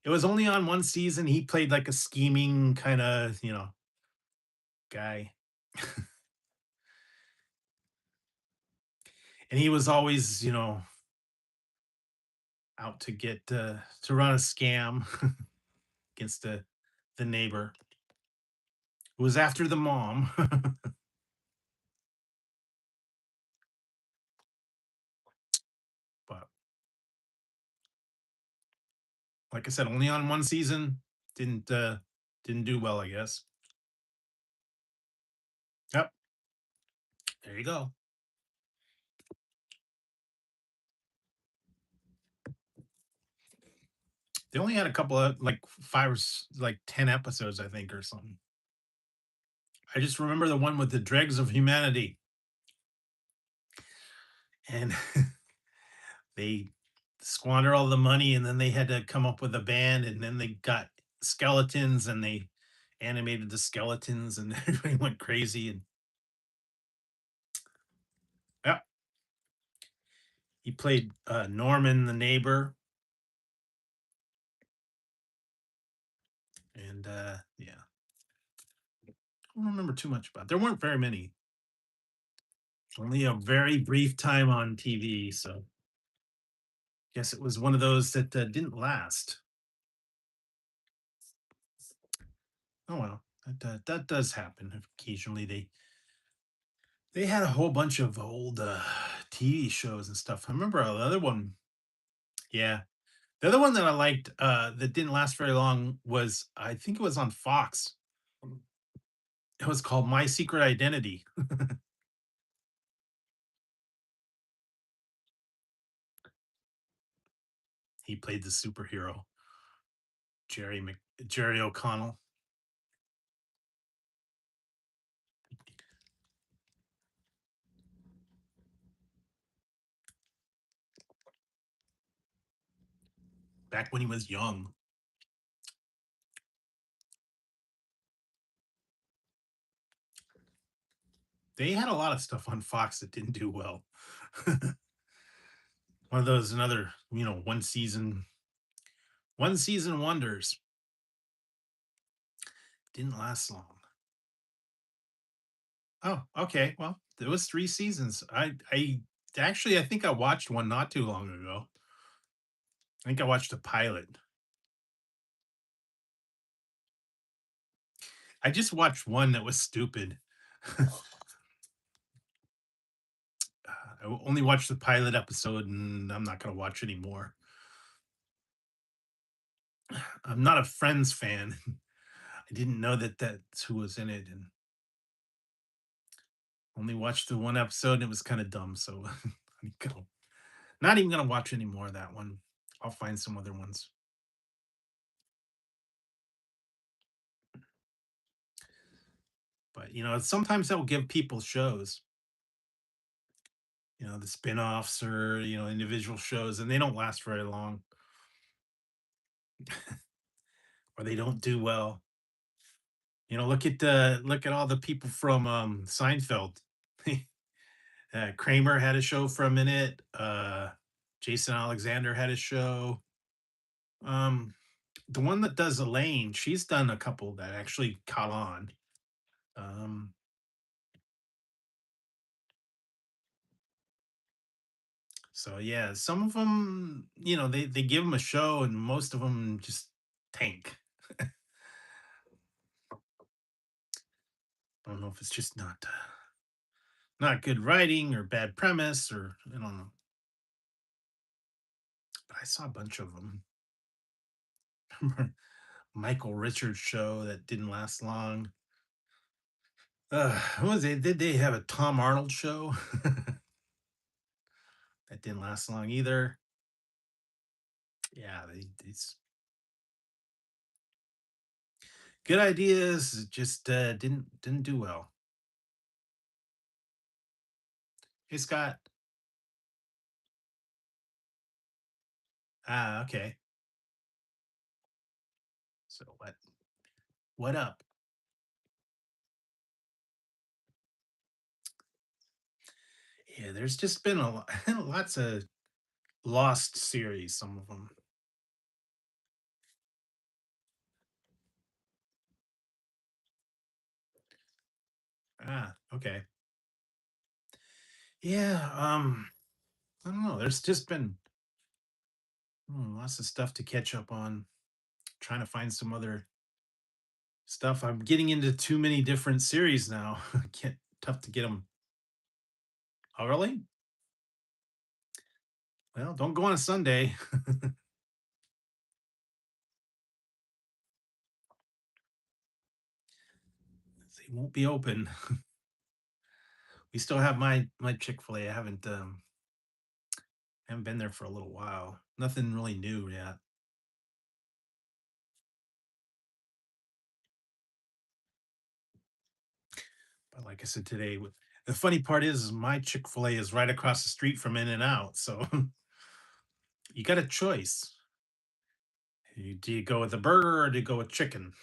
It was only on one season. He played like a scheming kind of, guy. And he was always, out to get to run a scam against the neighbor who was after the mom. But like I said, only on one season. Didn't do well, I guess. Yep, there you go. They only had a couple of like like 10 episodes, I think, or something. I just remember the one with the dregs of humanity. And they squander all the money, and then they had to come up with a band, and then they got skeletons, and they animated the skeletons, and everybody went crazy. And yeah, he played Norman the neighbor. And yeah, I don't remember too much about it. There weren't very many, only a very brief time on TV, so guess it was one of those that didn't last. Oh well, that does happen occasionally. They had a whole bunch of old TV shows and stuff. I remember the other one. Yeah, the other one that I liked that didn't last very long was, I think it was on Fox. It was called My Secret Identity. He played the superhero Jerry O'Connell. Back when he was young. They had a lot of stuff on Fox that didn't do well. One of those another, one season wonders. Didn't last long. Oh, okay. Well, there was 3 seasons. I actually I think I watched one not too long ago. I think I watched a pilot. I just watched one that was stupid. I only watched the pilot episode, and I'm not gonna watch anymore. I'm not a Friends fan. I didn't know that that's who was in it, and only watched the one episode, and it was kinda dumb, so I'm gonna not even gonna watch any more of that one. I'll find some other ones. But, sometimes they'll give people shows, the spin-offs or, individual shows, and they don't last very long, or they don't do well. Look at all the people from Seinfeld. Kramer had a show for a minute. Jason Alexander had a show. Um, the one that does Elaine, she's done a couple that actually caught on. Um, so yeah, some of them, they give them a show, and most of them just tank. I don't know if it's just not good writing or bad premise, or I don't know. But I saw a bunch of them. Michael Richards show that didn't last long. What was it? Did they have a Tom Arnold show that didn't last long either? Yeah, these good ideas just didn't do well. Hey Scott. Ah, okay. So what up? Yeah, there's just been a lot, lots of lost series. Some of them. Ah, okay. Yeah, I don't know. There's just been lots of stuff to catch up on. Trying to find some other stuff. I'm getting into too many different series now. Can't tough to get them. Oh, really? Well, don't go on a Sunday. They won't be open. We still have my Chick-fil-A. I haven't been there for a little while. Nothing really new yet. But like I said today, the funny part is my Chick-fil-A is right across the street from In and Out. So you got a choice. Do you go with the burger or do you go with chicken?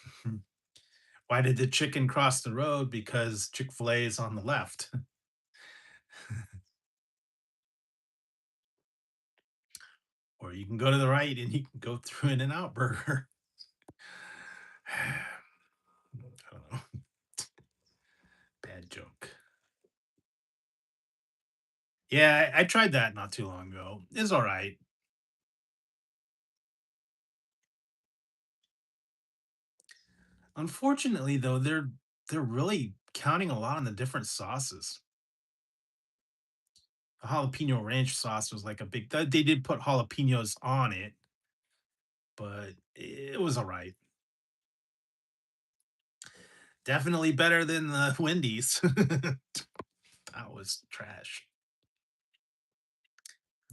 Why did the chicken cross the road? Because Chick-fil-A is on the left. Or you can go to the right and you can go through In and Out Burger. I don't know. Bad joke. Yeah, I tried that not too long ago. It's all right. Unfortunately, though, they're really counting a lot on the different sauces. The jalapeno ranch sauce was like a big. They did put jalapenos on it, but it was all right. Definitely better than the Wendy's. That was trash.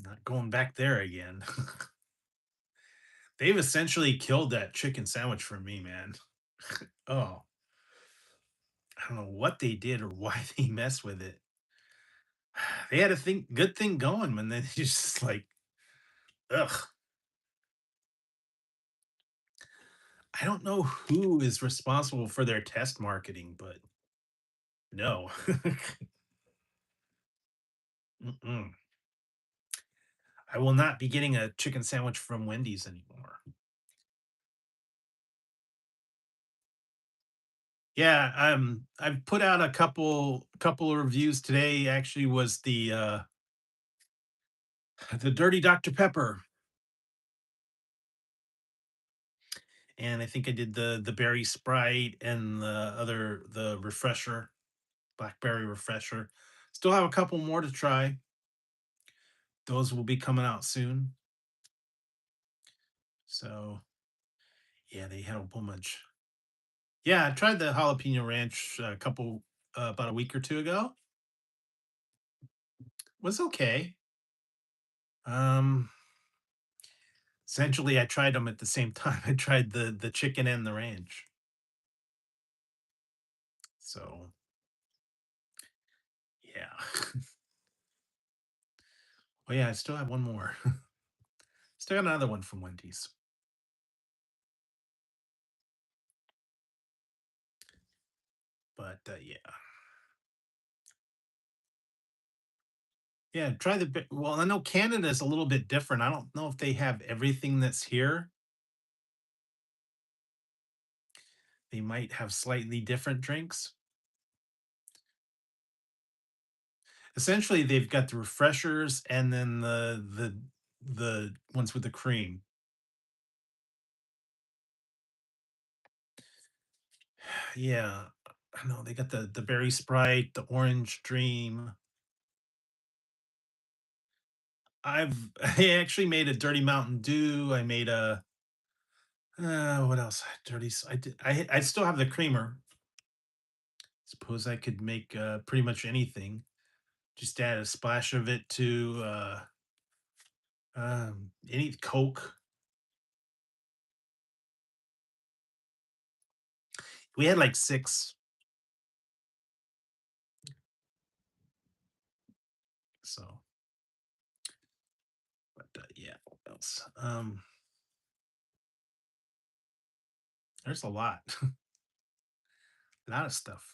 Not going back there again. They've essentially killed that chicken sandwich for me, man. Oh, I don't know what they did or why they messed with it. They had a good thing going, and then just like, ugh. I don't know who is responsible for their test marketing, but no. Mm-mm. I will not be getting a chicken sandwich from Wendy's anymore. Yeah, I've put out a couple of reviews today. Actually, was the Dirty Dr Pepper, and I think I did the berry Sprite and the refresher, blackberry refresher. Still have a couple more to try. Those will be coming out soon. So yeah, they had a whole bunch. Yeah, I tried the jalapeno ranch a couple about a week or two ago. Was okay. Um, Essentially, I tried them at the same time. I tried the chicken and the ranch. So yeah. Oh yeah, I still have one more. Still got another one from Wendy's. But yeah, yeah. Try well. I know Canada is a little bit different. I don't know if they have everything that's here. They might have slightly different drinks. Essentially, they've got the refreshers and then the ones with the cream. Yeah, I know they got the berry Sprite, the orange dream. I actually made a dirty Mountain Dew. I made a what else? I did. I still have the creamer. Suppose I could make pretty much anything. Just add a splash of it to any Coke. We had like six. So, but yeah, what else? There's a lot, a lot of stuff.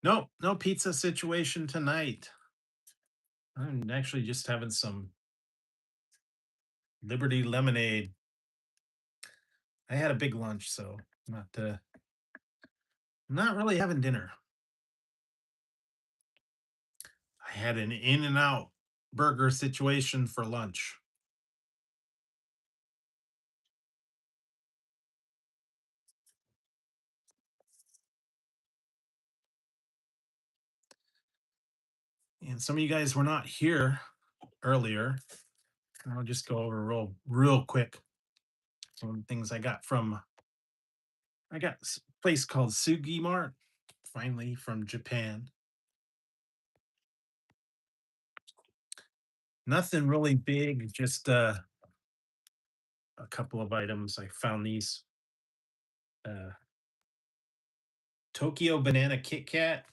No, no pizza situation tonight. I'm actually just having some Liberty lemonade. I had a big lunch, so not really having dinner. I had an in and out burger situation for lunch. And some of you guys were not here earlier. I'll just go over real quick some things I got a place called Sugi Mart, finally from Japan. Nothing really big, just a couple of items. I found these uh, Tokyo Banana Kit Kat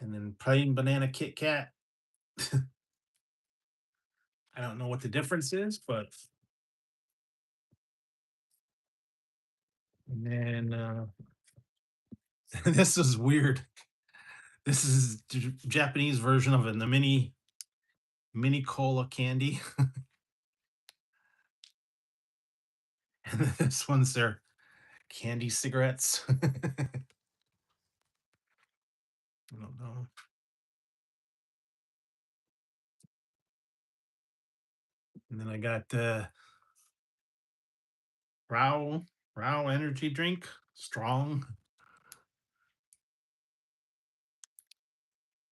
and then Plain Banana Kit Kat. I don't know what the difference is, but and then this is weird. This is Japanese version of it, the mini cola candy, and this one's their candy cigarettes. I don't know. And then I got the Rao energy drink, strong.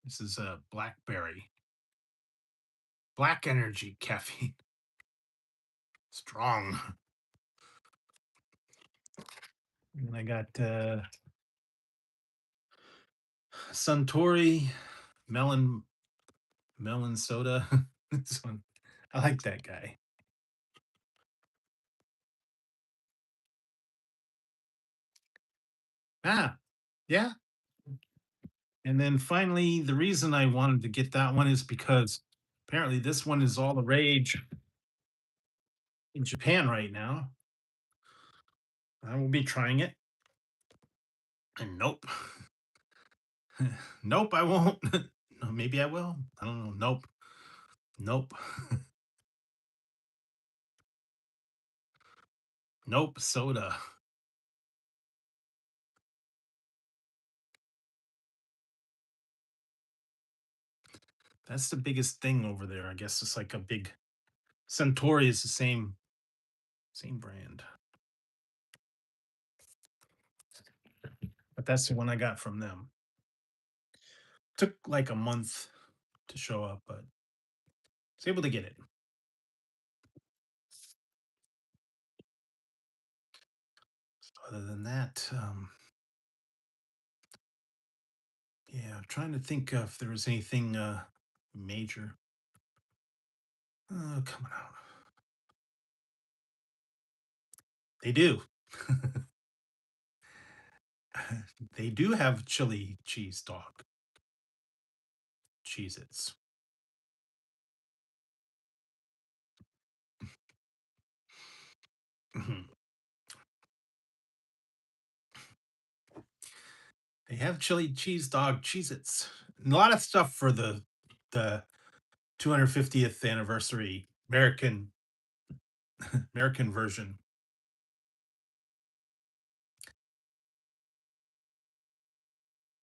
This is a blackberry, black energy caffeine, strong. And then I got Suntory melon soda. This one, I like that guy. Ah, yeah. And then finally, the reason I wanted to get that one is because apparently this one is all the rage in Japan right now. I will be trying it. And nope. Nope, I won't. No, maybe I will. I don't know. Nope. Nope. Nope. Soda. That's the biggest thing over there. I guess it's like a big Centauri is the same brand. But that's the one I got from them. Took like a month to show up, but I was able to get it. Other than that, yeah, I'm trying to think if there was anything major coming out. They do. They do have chili cheese dog Cheez Its. Mhm. They have chili cheese dog Cheez Its. A lot of stuff for the 250th anniversary American version.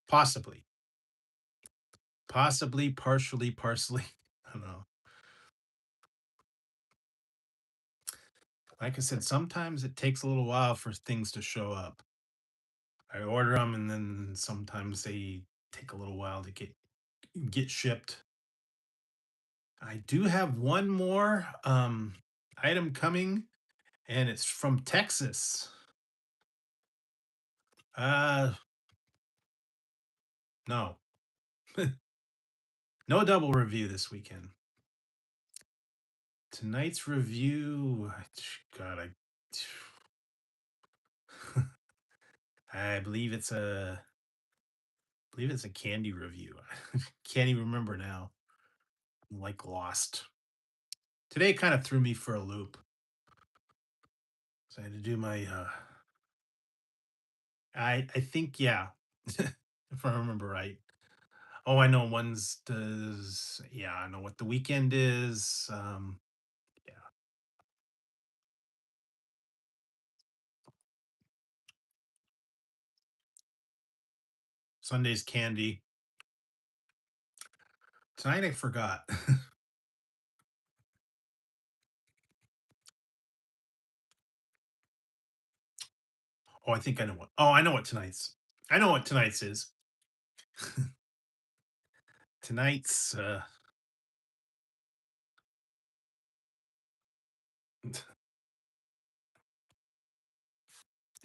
Possibly. Possibly, partially, parsley. I don't know. Like I said, sometimes it takes a little while for things to show up. I order them and then sometimes they take a little while to get shipped. I do have one more item coming and it's from Texas. Uh no. No double review this weekend. Tonight's review, God, I believe it's a candy review. Can't even remember now. I'm like lost. Today kind of threw me for a loop. So I had to do my I think yeah. If I remember right. Oh, I know one's does yeah, I know what the weekend is. Yeah. Sunday's candy. Tonight I forgot. Oh, I think I know what. Oh, I know what tonight's. I know what tonight's is. Tonight's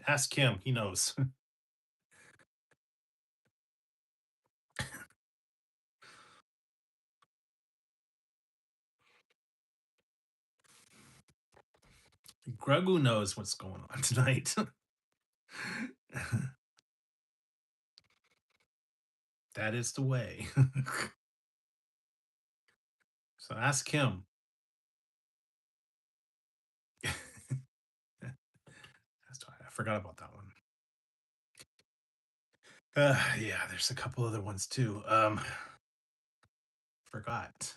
ask him, he knows. Gregu knows what's going on tonight. That is the way. So ask him. That's why I forgot about that one. Yeah, there's a couple other ones too. Forgot.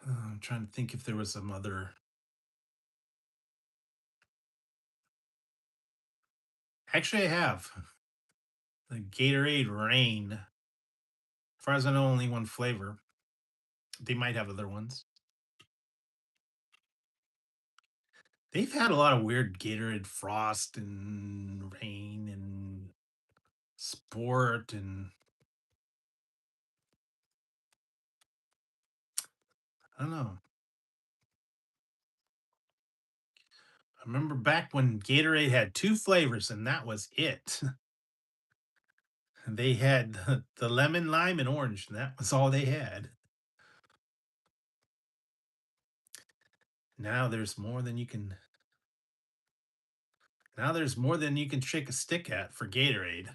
I'm trying to think if there was some other. Actually, I have the Gatorade Rain. As far as I know, only one flavor. They might have other ones. They've had a lot of weird Gatorade Frost and Rain and Sport and I don't know. I remember back when Gatorade had two flavors and that was it. They had the lemon, lime, and orange, and that was all they had. Now there's more than you can now there's more than you can shake a stick at for Gatorade.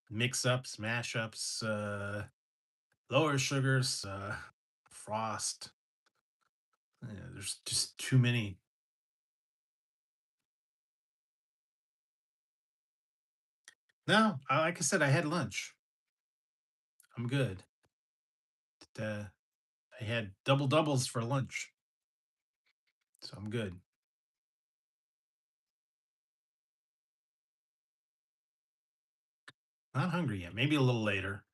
Mix ups, mash ups, lower sugars, frost. Yeah, there's just too many. No, like I said, I had lunch. I'm good. Uh, I had double doubles for lunch, so I'm good. Not hungry yet. Maybe a little later.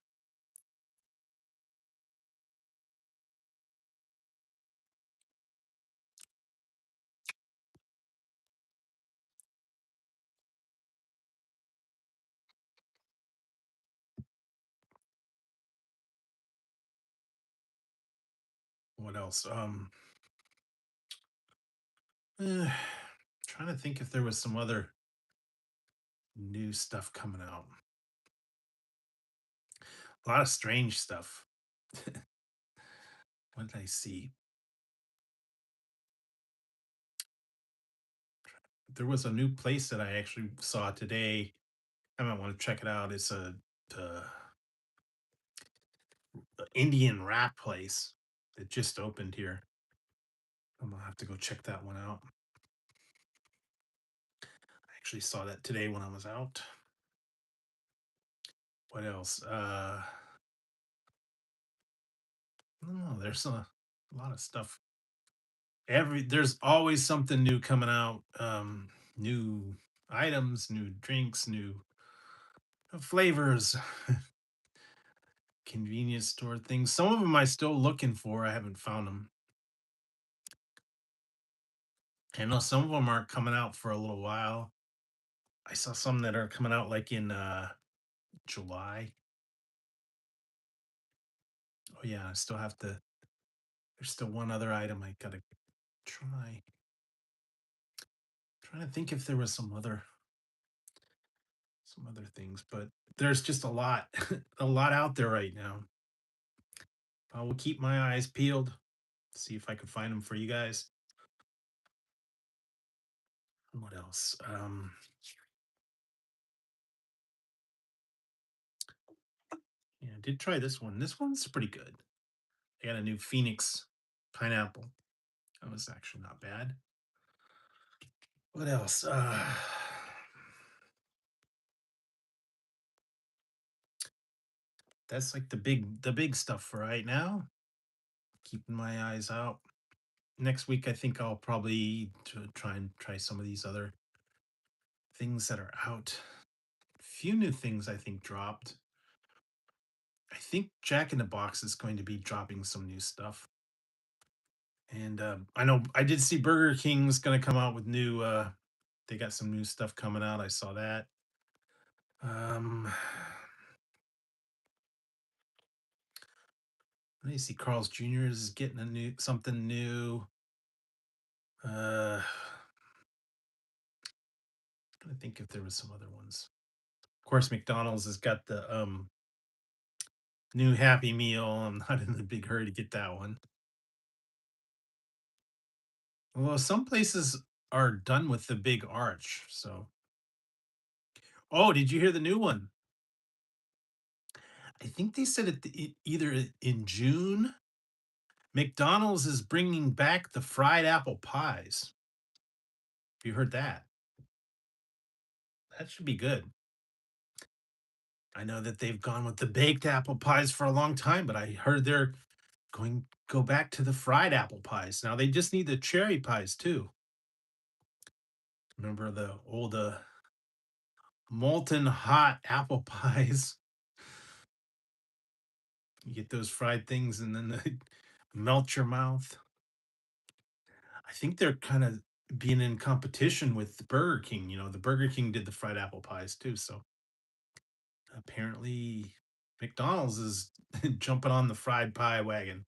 What else? Eh, trying to think if there was some other new stuff coming out. A lot of strange stuff. What did I see? There was a new place that I actually saw today. I might want to check it out. It's a Indian wrap place that just opened here. I'm gonna have to go check that one out. I actually saw that today when I was out. What else? I don't know. There's a lot of stuff. There's always something new coming out. New items, new drinks, new flavors, convenience store things. Some of them I still looking for. I haven't found them. I know some of them aren't coming out for a little while. I saw some that are coming out like in July. Oh yeah, I still have to. There's still one other item I gotta try. Trying to think if there was some other things, but there's just a lot, a lot out there right now. I will keep my eyes peeled, see if I can find them for you guys. What else? Yeah, I did try this one. This one's pretty good. I got a new Phoenix pineapple. That was actually not bad. What else? That's like the big stuff for right now. Keeping my eyes out. next week, I think I'll probably try and try some of these other things that are out. Few new things I think dropped. I think Jack in the Box is going to be dropping some new stuff. And I know I did see Burger King's going to come out with new. They got some new stuff coming out. I saw that. Um, Let me see. Carl's Jr. is getting a new something new. I think if there was some other ones. Of course, McDonald's has got the new Happy Meal. I'm not in a big hurry to get that one. Although some places are done with the big arch. So, oh, did you hear the new one? I think they said either in June. McDonald's is bringing back the fried apple pies. Have you heard that? That should be good. I know that they've gone with the baked apple pies for a long time, but I heard they're going go back to the fried apple pies. Now they just need the cherry pies too. Remember the old molten hot apple pies? You get those fried things and then they melt your mouth. I think they're kind of being in competition with the Burger King. The Burger King did the fried apple pies too. So apparently McDonald's is jumping on the fried pie wagon.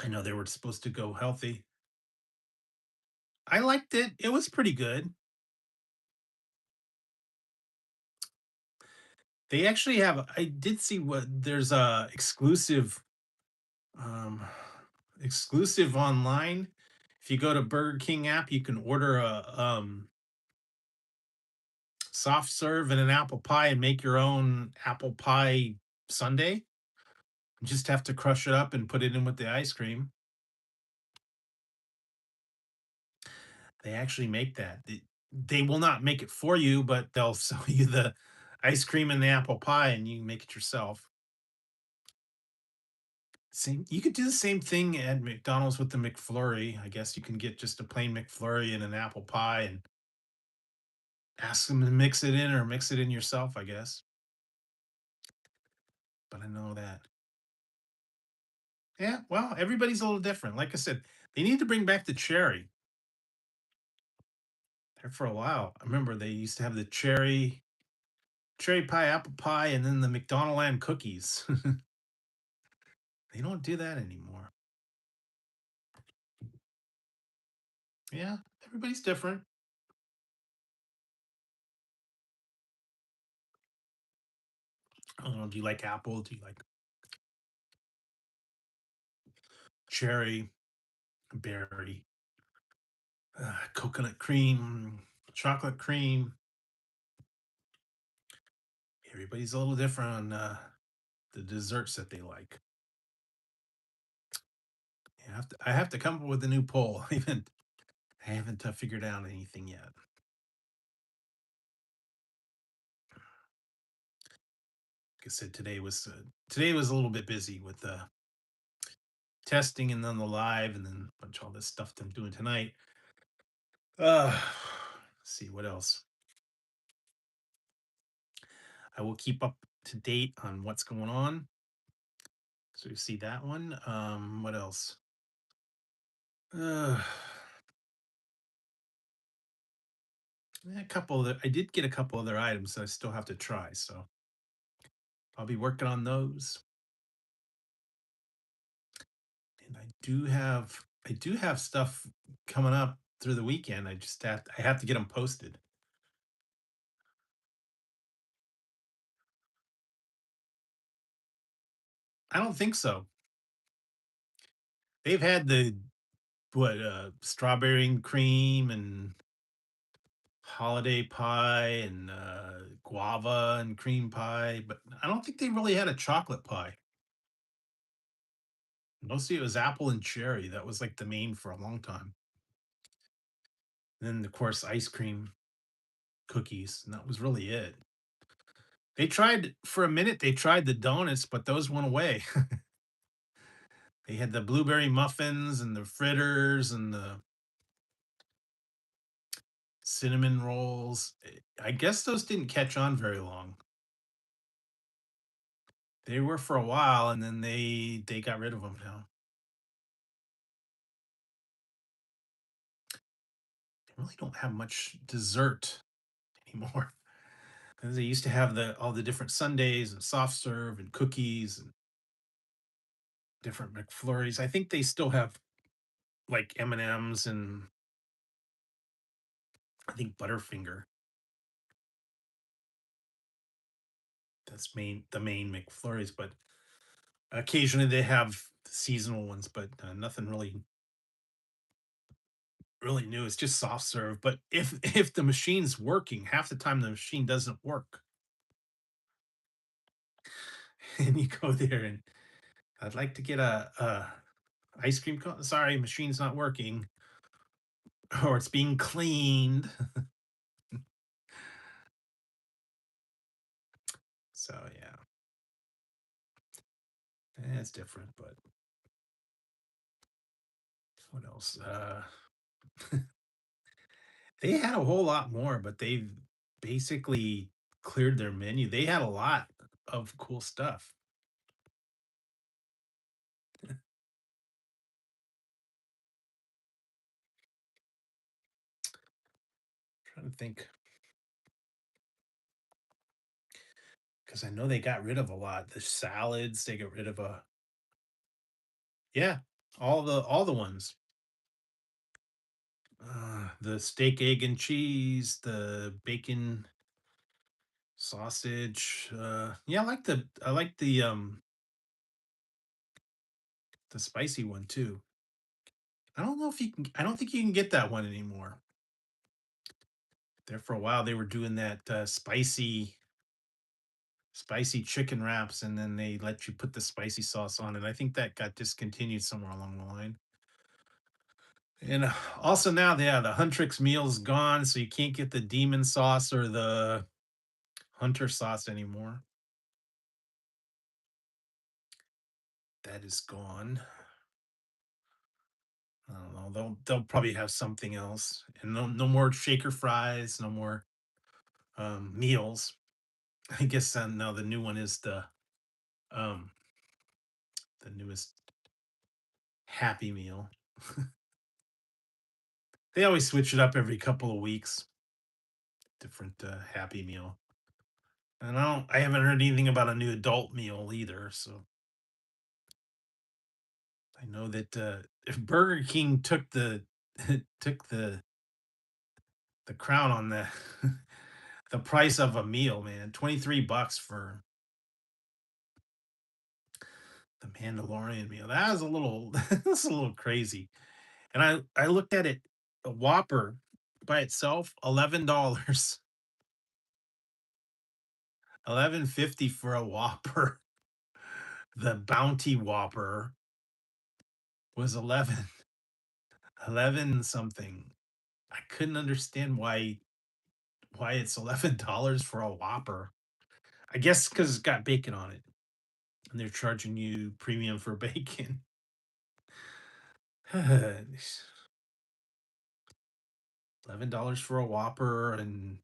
I know they were supposed to go healthy. I liked it. It was pretty good. They actually have I did see what there's a um exclusive online. If you go to Burger King app, you can order a soft serve and an apple pie and make your own apple pie sundae. You just have to crush it up and put it in with the ice cream. They actually make that. They will not make it for you, but they'll sell you the ice cream and the apple pie and you make it yourself. Same you could do the same thing at McDonald's with the McFlurry. I guess you can get just a plain McFlurry and an apple pie and ask them to mix it in or mix it in yourself, I guess. But I know that. Yeah, well, everybody's a little different. Like I said, they need to bring back the cherry. There for a while. I remember they used to have the cherry pie, apple pie, and then the McDonald land cookies. They don't do that anymore. Yeah, everybody's different. I don't know. Do you like apple? Do you like cherry, berry, coconut cream, chocolate cream? Everybody's a little different on the desserts that they like. I have to come up with a new poll. I haven't figured out anything yet. Like I said, today was a little bit busy with testing and then the live and then a bunch of all this stuff that I'm doing tonight. Let's see what else. I will keep up to date on what's going on. So you see that one. What else? Uh, I did get a couple other items that I still have to try, so I'll be working on those. And I do have stuff coming up through the weekend. I have to get them posted. I don't think so. They've had the what strawberry and cream and holiday pie and guava and cream pie, but I don't think they really had a chocolate pie. Mostly it was apple and cherry. That was like the main for a long time. Then of course ice cream, cookies, and that was really it. They tried for a minute, they tried the donuts, but those went away. They had the blueberry muffins and the fritters and the cinnamon rolls. I guess those didn't catch on very long. They were for a while, and then they got rid of them now. They really don't have much dessert anymore. 'Cause they used to have the all the different sundaes and soft serve and cookies and different McFlurries. I think they still have like M&Ms and M's and I think Butterfinger. That's the main McFlurries, but occasionally they have seasonal ones, but nothing really new. It's just soft serve. But if the machine's working, half the time the machine doesn't work, and you go there and I'd like to get a ice cream cone. Sorry, machine's not working, or it's being cleaned. So yeah, it's different. But what else? They had a whole lot more, but they've basically cleared their menu. They had a lot of cool stuff. Trying to think because I know they got rid of a lot. The salads, they got rid of a yeah, all the ones. The steak, egg, and cheese, the bacon, sausage. Yeah, I like the spicy one too. I don't know if you can. I don't think you can get that one anymore. There for a while, they were doing that spicy chicken wraps, and then they let you put the spicy sauce on it. I think that got discontinued somewhere along the line. And also now, yeah, the Huntrix meal's gone, so you can't get the demon sauce or the hunter sauce anymore. That is gone. I don't know. They'll probably have something else, and no more shaker fries, no more meals. I guess now the new one is um the newest Happy Meal. They always switch it up every couple of weeks, different Happy Meal. And I haven't heard anything about a new adult meal either. So I know that if Burger King took the took the crown on the the price of a meal, man, $23 for the Mandalorian meal. That was a little that's a little crazy. And I looked at it, a Whopper by itself, $11. 11.50 for a Whopper. The Bounty Whopper was 11 something. I couldn't understand why it's $11 for a Whopper. I guess because it's got bacon on it, and they're charging you premium for bacon. $11 for a Whopper and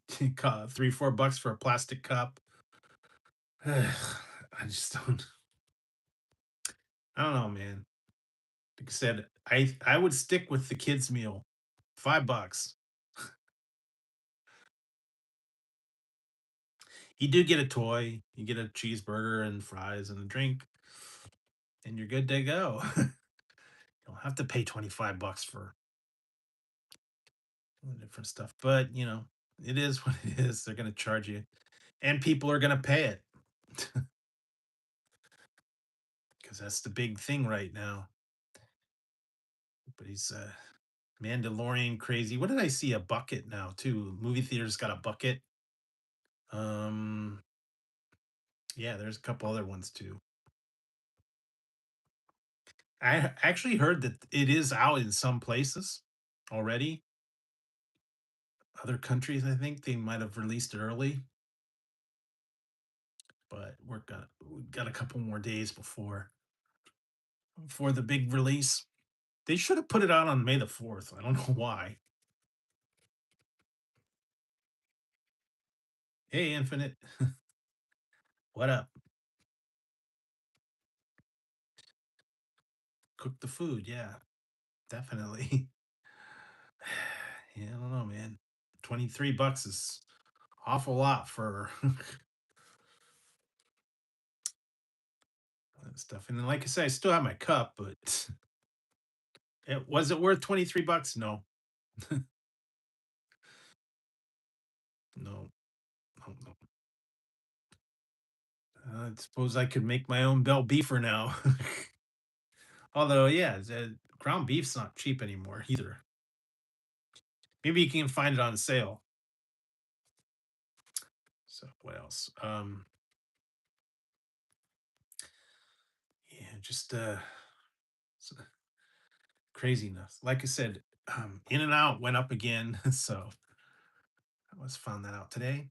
3, $4 for a plastic cup. I just I don't know, man. Like I said, I would stick with the kids meal. $5. You do get a toy, you get a cheeseburger and fries and a drink, and you're good to go. You don't have to pay $25 for all the different stuff. But it is what it is. They're gonna charge you. And people are gonna pay it. Because that's the big thing right now. But he's Mandalorian crazy. What did I see? A bucket now too. Movie theaters got a bucket. Um, yeah, there's a couple other ones too. I actually heard that it is out in some places already. Other countries, I think they might have released it early, but we got a couple more days before. for the big release. They should have put it out on May the 4th. I don't know why. Hey, Infinite, what up? Cook the food. Yeah, definitely. Yeah, I don't know, man. 23 bucks is awful lot for stuff. And then, like I said, I still have my cup, but was it worth 23 bucks? No, no, no, no. I suppose I could make my own bell beefer now. Although, yeah, ground beef's not cheap anymore either. Maybe you can find it on sale. So what else? Yeah, just craziness. Like I said, In and Out went up again, so I was found that out today.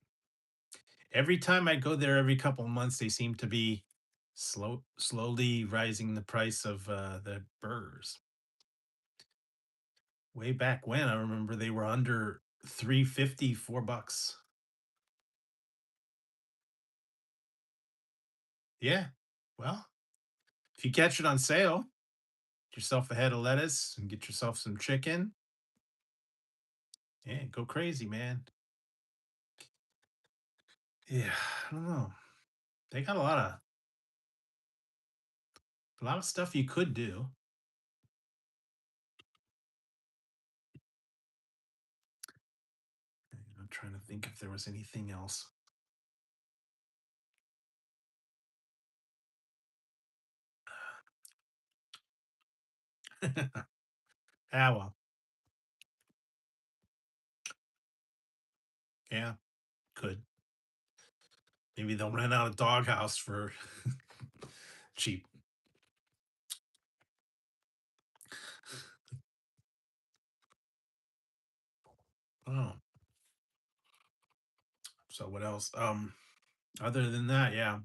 Every time I go there, every couple of months, they seem to be slowly rising the price of the burgers. Way back when, I remember they were under 3.50, $4. Yeah. Well, if you catch it on sale, get yourself a head of lettuce and get yourself some chicken. Yeah, go crazy, man. Yeah, I don't know. They got a lot of stuff you could do. I'm trying to think if there was anything else. Well, yeah, could. Maybe they'll rent out a doghouse for cheap. Oh, so what else? Other than that, yeah.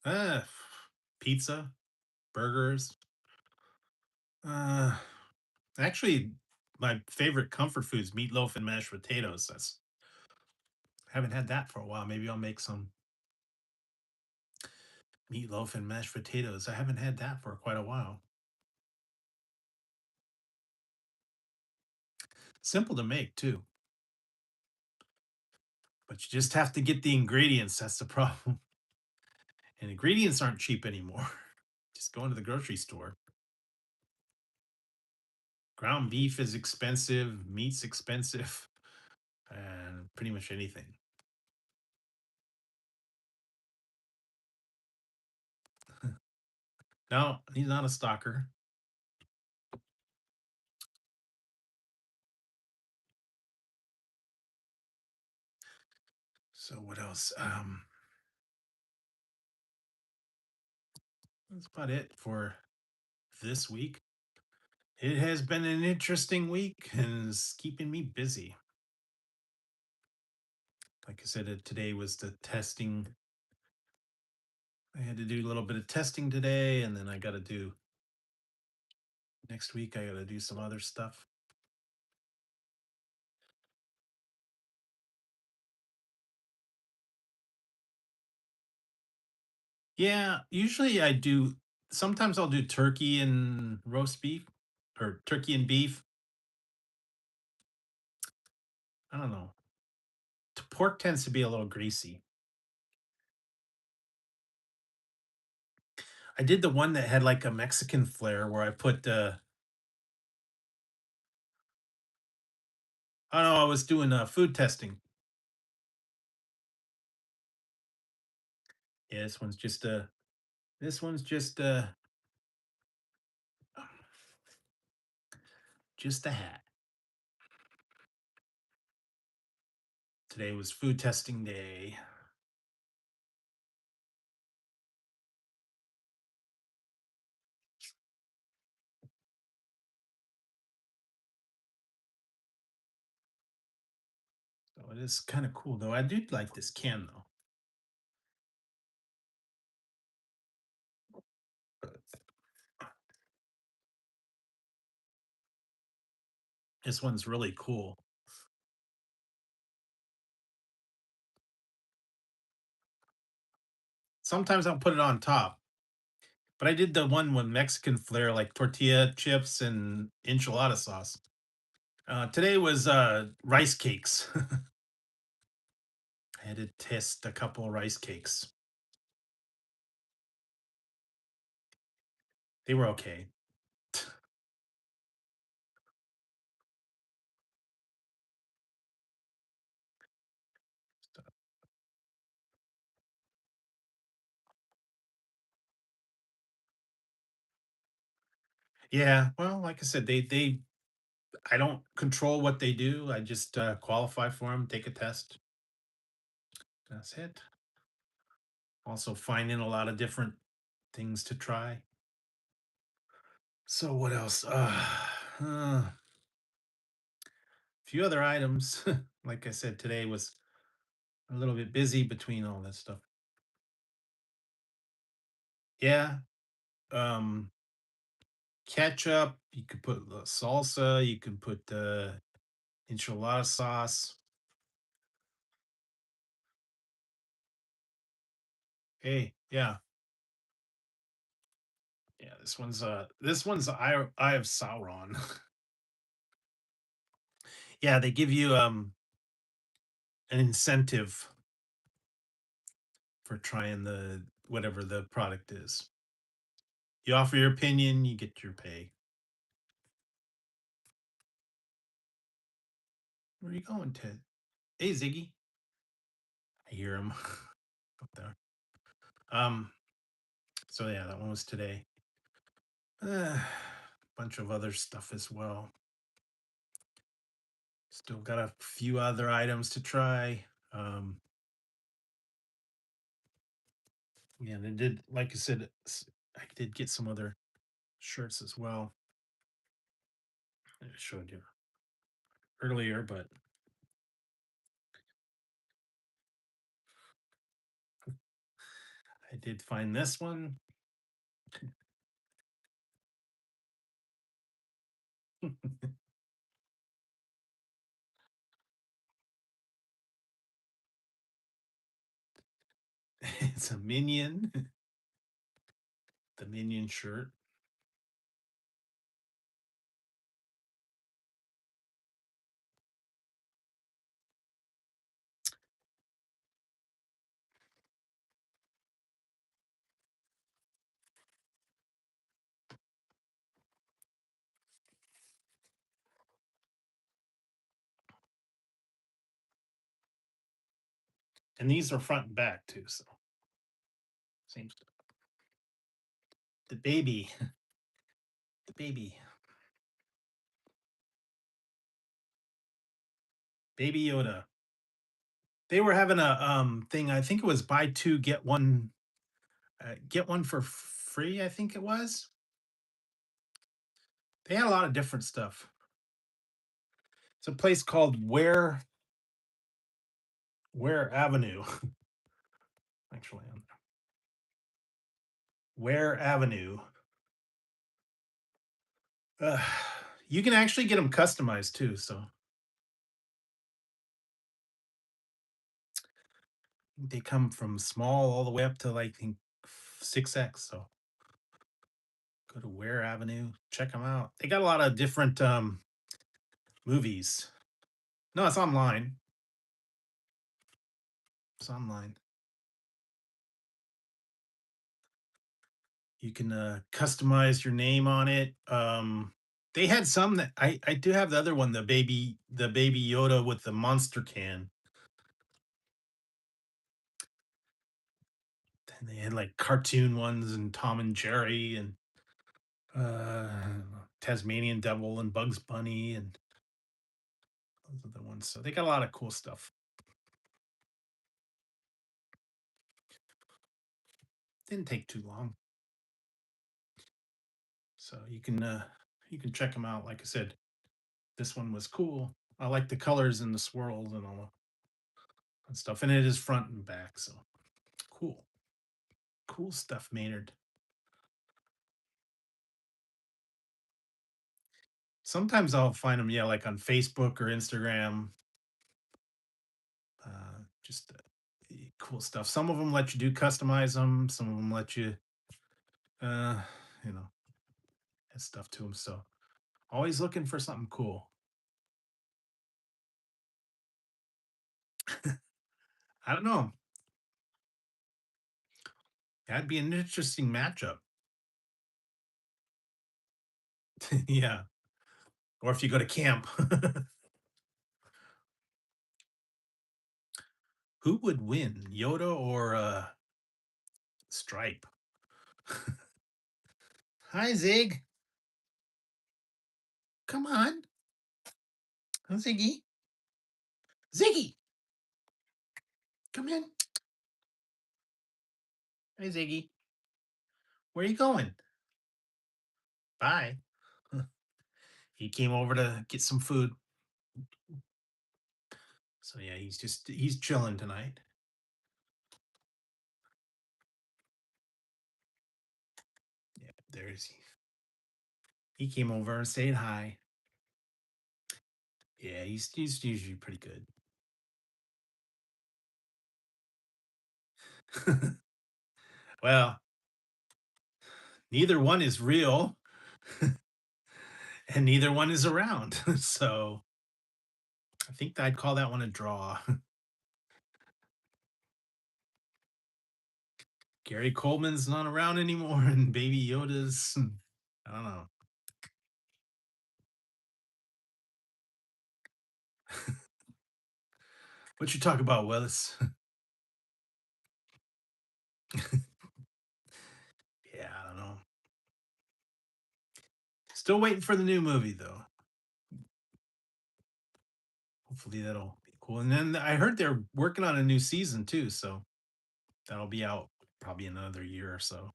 Uh, Pizza, burgers. Uh, Actually, my favorite comfort food is meatloaf and mashed potatoes. Haven't had that for a while. Maybe I'll make some meatloaf and mashed potatoes. I haven't had that for quite a while. Simple to make too, but you just have to get the ingredients. That's the problem. And ingredients aren't cheap anymore. Just going to the grocery store. Ground beef is expensive, meat's expensive, and pretty much anything. No, he's not a stalker. So what else? That's about it for this week. It has been an interesting week and is keeping me busy. Like I said, today was the testing. I had to do a little bit of testing today, and then I got to do next week. I got to do some other stuff. Yeah, usually I do. Sometimes I'll do turkey and roast beef or turkey and beef. I don't know. Pork tends to be a little greasy. I did the one that had like a Mexican flair where I put oh no, I was doing food testing. Yeah, this one's just a hat. Today was food testing day. So it is kind of cool though. I do like this can though. This one's really cool. Sometimes I'll put it on top, but I did the one with Mexican flair, like tortilla chips and enchilada sauce. Today was rice cakes. I had to test a couple of rice cakes. They were okay. Yeah, well, like I said, they I don't control what they do. I just qualify for them, take a test. That's it. Also finding a lot of different things to try. So what else? A few other items. Like I said, today was a little bit busy between all that stuff. Yeah. Um, ketchup. You could put the salsa. You can put enchilada sauce. Hey, yeah, yeah. This one's I have Sauron. Yeah, they give you an incentive for trying the whatever the product is. You offer your opinion, you get your pay. Where are you going, Ted? Hey, Ziggy. I hear him up there. Um, so yeah, that one was today. Bunch of other stuff as well. Still got a few other items to try. Yeah, and I did, like I said, I did get some other shirts as well. I showed you earlier, but I did find this one. It's a minion, the minion shirt. And these are front and back too, so same stuff. The baby, the baby, baby Yoda. They were having a thing. I think it was buy two get one for free. I think it was. They had a lot of different stuff. It's a place called Ware Avenue. Actually, on Ware Avenue. Uh, you can actually get them customized too. So they come from small all the way up to like I think 6X. So go to Ware Avenue, check them out. They got a lot of different movies. No, it's online. It's online. You can customize your name on it. They had some that I do have the other one, the baby Yoda with the monster can. And they had like cartoon ones and Tom and Jerry and uh Tasmanian Devil and Bugs Bunny and those are the ones. So they got a lot of cool stuff. Didn't take too long. So you can check them out. Like I said, this one was cool. I like the colors and the swirls and all that stuff. And it is front and back. So cool. Cool stuff, Maynard. Sometimes I'll find them, yeah, like on Facebook or Instagram. Just cool stuff. Some of them let you do customize them. Some of them let you, uh, you know, add stuff to them. So always looking for something cool. I don't know. That'd be an interesting matchup. Yeah. Or if you go to camp, who would win, Yoda or Stripe? Hi, Zig. Come on, Ziggy. Ziggy, come in. Hey, Ziggy. Where are you going? Bye. He came over to get some food. So yeah, he's chilling tonight. Yeah, there's he came over and said hi. Yeah, he's usually pretty good. Well, neither one is real, and neither one is around. So I think I'd call that one a draw. Gary Coleman's not around anymore, and Baby Yoda's. I don't know. What you talk about, Willis? Yeah, I don't know. Still waiting for the new movie though. Hopefully that'll be cool. And then I heard they're working on a new season too, so that'll be out probably another year or so.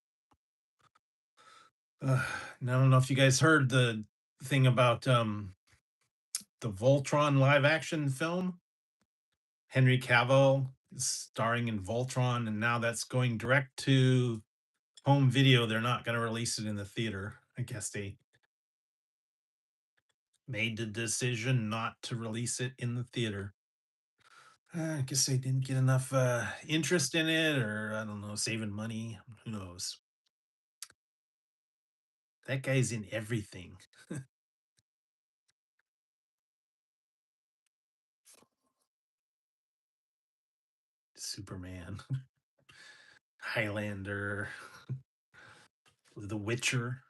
And I don't know if you guys heard the thing about the Voltron live action film. Henry Cavill is starring in Voltron, and now that's going direct to home video. They're not going to release it in the theater. I guess they made the decision not to release it in the theater. I guess they didn't get enough interest in it, or I don't know, saving money. Who knows? That guy's in everything. Superman, Highlander, The Witcher.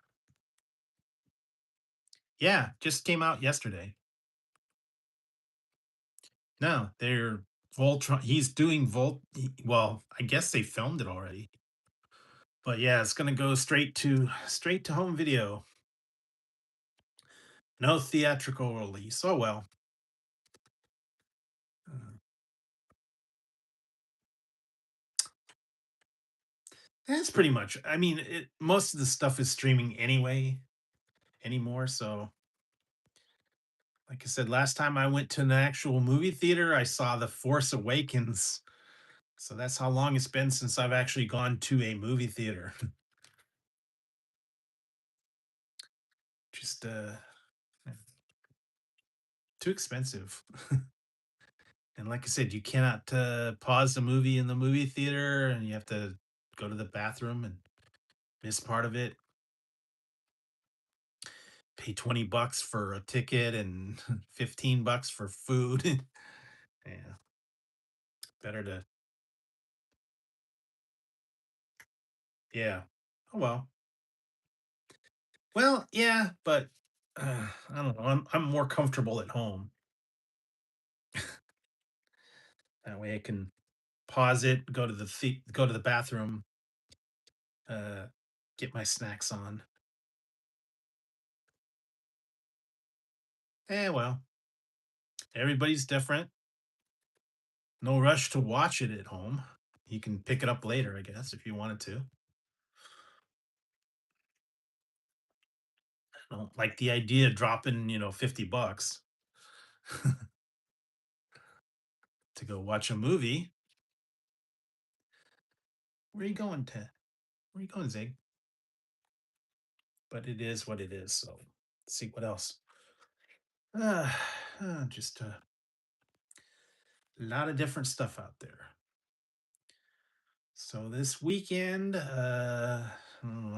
Yeah, just came out yesterday. No, they're Voltron. He's doing Well, I guess they filmed it already, but yeah, it's gonna go straight to home video. No theatrical release. Oh well. Uh, that's pretty much. I mean, most of the stuff is streaming anyway anymore. So, like I said, last time I went to an actual movie theater, I saw The Force Awakens. So that's how long it's been since I've actually gone to a movie theater. Just too expensive. And like I said, you cannot pause the movie in the movie theater, and you have to go to the bathroom and miss part of it. Pay $20 for a ticket and $15 for food. Yeah, better to. Yeah. Oh well. Well, yeah, but I don't know. I'm more comfortable at home. That way, I can pause it, go to the bathroom, uh, get my snacks on. Well, everybody's different. No rush to watch it at home. You can pick it up later, I guess, if you wanted to. I don't like the idea of dropping, $50 to go watch a movie. Where are you going, Ted? Where are you going, Zig? But it is what it is. So let's see what else. Uh, just a lot of different stuff out there. So this weekend, I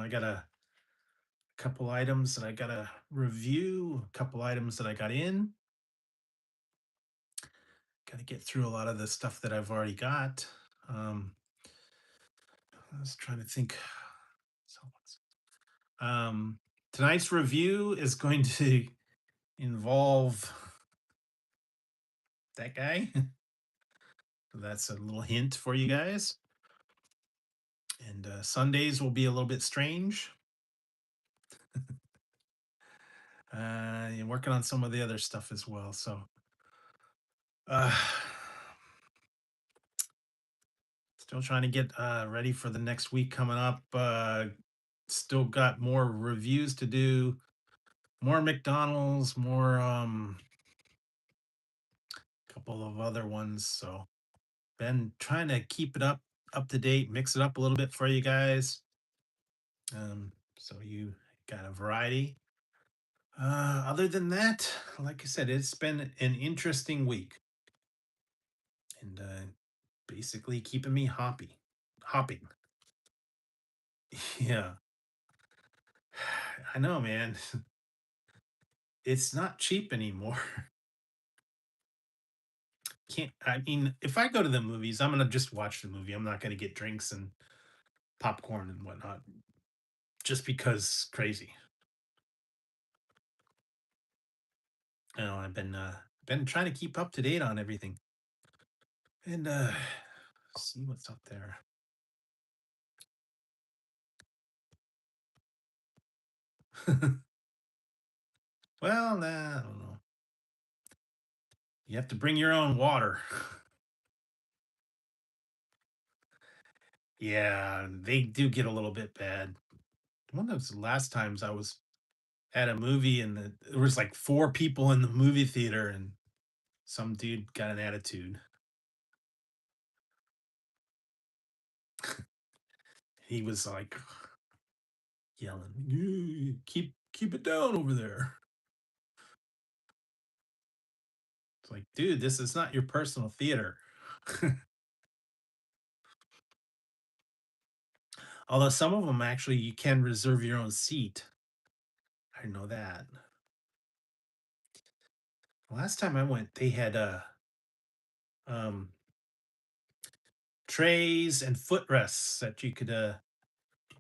got a couple items that I gotta review, a couple items that I got in. Got to get through a lot of the stuff that I've already got. Um, I was trying to think. So, um, tonight's review is going to involve that guy. That's a little hint for you guys. And Sundays will be a little bit strange. And working on some of the other stuff as well. So, uh, still trying to get ready for the next week coming up. Still got more reviews to do, more McDonald's, more couple of other ones. So, been trying to keep it up to date, mix it up a little bit for you guys. So you got a variety. Other than that, like I said, it's been an interesting week, and basically keeping me hopping. Yeah, I know, man. It's not cheap anymore. Can't. I mean, if I go to the movies, I'm gonna just watch the movie. I'm not gonna get drinks and popcorn and whatnot, just because crazy. I've been trying to keep up to date on everything, and see what's up there. Well, nah, I don't know. You have to bring your own water. Yeah, they do get a little bit bad. One of the last times I was at a movie and there was like four people in the movie theater, and some dude got an attitude. He was like yelling, Keep it down over there." It's like, dude, this is not your personal theater. Although some of them actually you can reserve your own seat. I know that. Last time I went, they had um trays and footrests that you could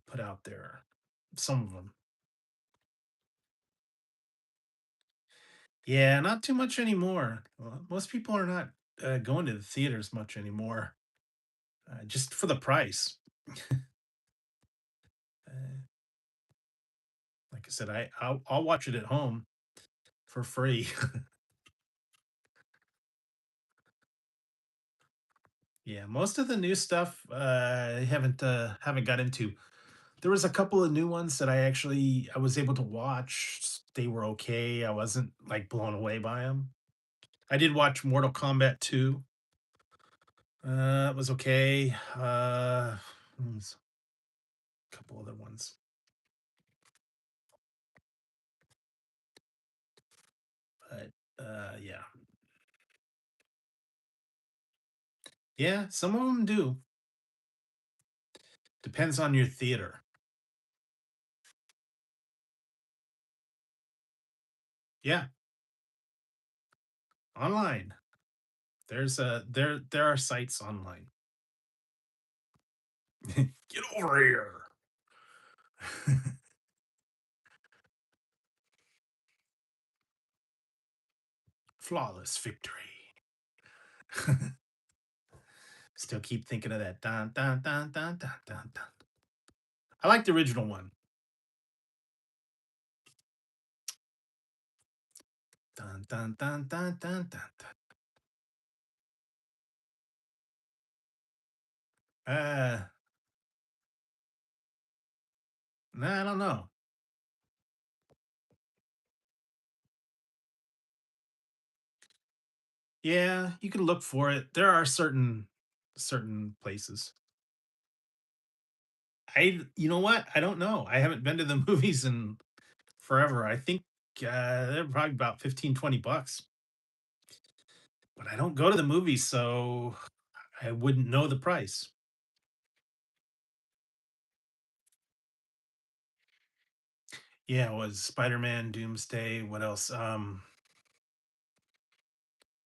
put out there. Some of them. Yeah, not too much anymore. Most people are not going to the theaters much anymore, just for the price. Uh, like I said, I'll watch it at home for free. Yeah, most of the new stuff I haven't got into. There was a couple of new ones that I was able to watch. They were okay. I wasn't like blown away by them. I did watch Mortal Kombat 2. It was okay. A couple other ones, but yeah, yeah. Some of them do. Depends on your theater. Yeah, online. There are sites online. Get over here. Flawless victory. Still keep thinking of that. Dun, dun, dun, dun, dun, dun, dun. I like the original one. Dun, dun, dun, dun, dun, dun, dun. Uh, nah, I don't know. Yeah, you can look for it. There are certain places. You know what? I don't know. I haven't been to the movies in forever. I think they're probably about 15, $20. But I don't go to the movies, so I wouldn't know the price. Yeah, it was Spider-Man, Doomsday, what else? Well,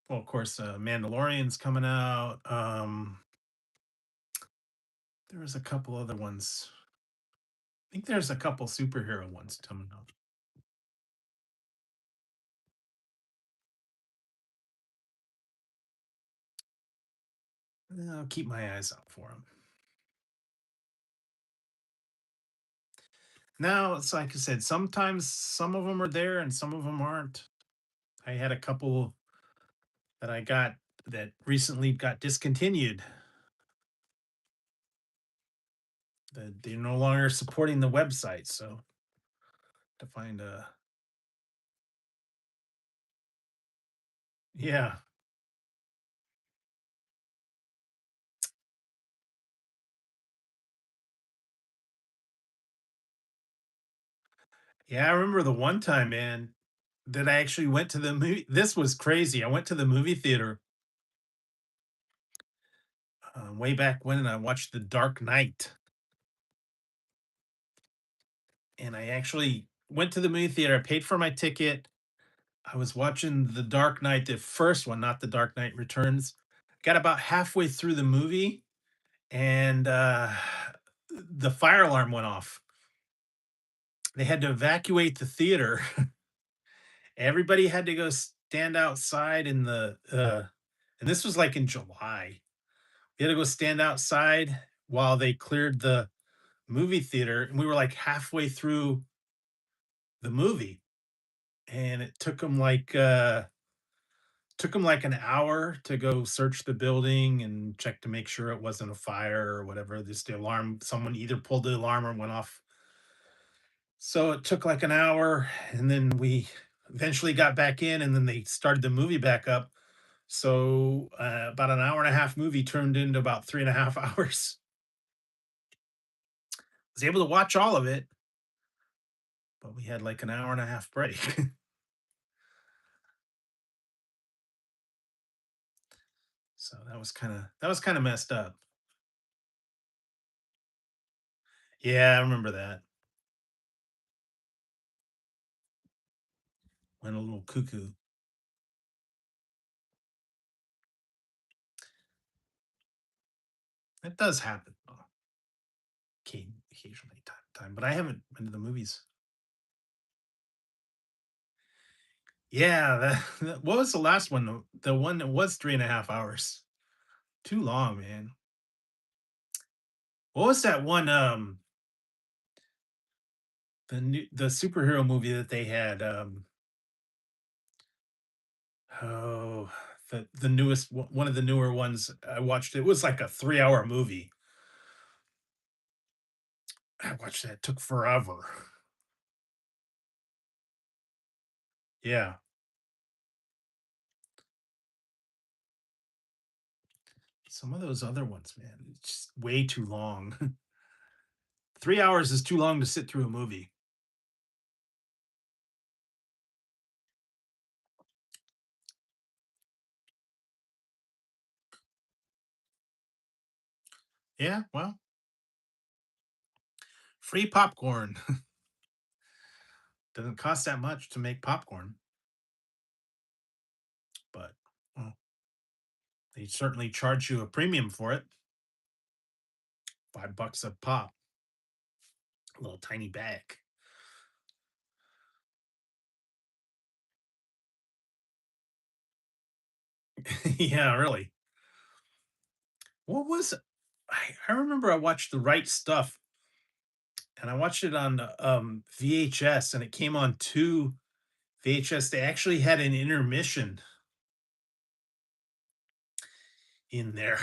of course, Mandalorian's coming out. There was a couple other ones. I think there's a couple superhero ones coming out. I'll keep my eyes out for them. Now, it's like I said, sometimes some of them are there and some of them aren't. I had a couple that I got that recently got discontinued. That they're no longer supporting the website, so to find a yeah. Yeah, I remember the one time, man, that I actually went to the movie. This was crazy. I went to the movie theater way back when, and I watched The Dark Knight. And I actually went to the movie theater. I paid for my ticket. I was watching The Dark Knight, the first one, not The Dark Knight Returns. Got about halfway through the movie, and the fire alarm went off. They had to evacuate the theater. Everybody had to go stand outside in the and this was like in July. We had to go stand outside while they cleared the movie theater, and we were like halfway through the movie, and it took them like an hour to go search the building and check to make sure it wasn't a fire or whatever. This the alarm, someone either pulled the alarm or went off. So it took like an hour, and then we eventually got back in, and then they started the movie back up. So about an hour and a half movie turned into about 3.5 hours. Was able to watch all of it, but we had like an hour and a half break. So that was kind of messed up. Yeah, I remember that. Went a little cuckoo. It does happen. Occasionally, time to time, but I haven't been to the movies. Yeah, what was the last one? The one that was 3.5 hours. Too long, man. What was that one? The superhero movie that they had. Oh, the newest one of the newer ones I watched. It was like a 3 hour movie. I watched that. It took forever. Yeah, some of those other ones, man, it's just way too long. 3 hours is too long to sit through a movie. Yeah, well, free popcorn. Doesn't cost that much to make popcorn, but well, they certainly charge you a premium for it. $5 a pop, a little tiny bag. Yeah, really. What was I remember I watched The Right Stuff, and I watched it on VHS, and it came on two VHS. They actually had an intermission in there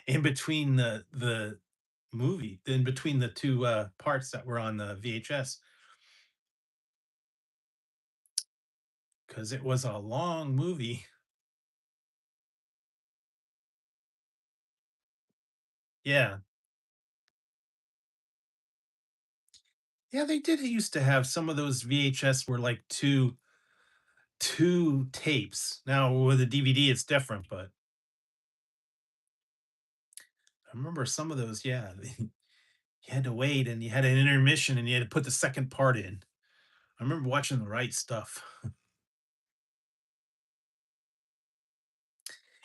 in between the movie, in between the two parts that were on the VHS, because it was a long movie. Yeah, Yeah, they did used to have some of those VHS were like two tapes. Now with a DVD, it's different, but I remember some of those. Yeah, you had to wait, and you had an intermission, and you had to put the second part in. I remember watching the right stuff,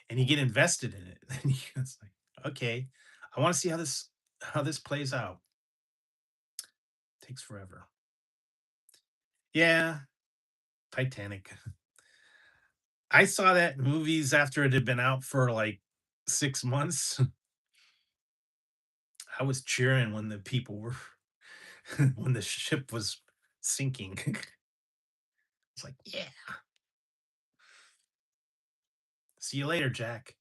and you get invested in it. And it's like, okay, I want to see how this plays out. Takes forever. Yeah, Titanic. I saw that in movies after it had been out for like 6 months. I was cheering when the people were when the ship was sinking. It's like, yeah, see you later, Jack.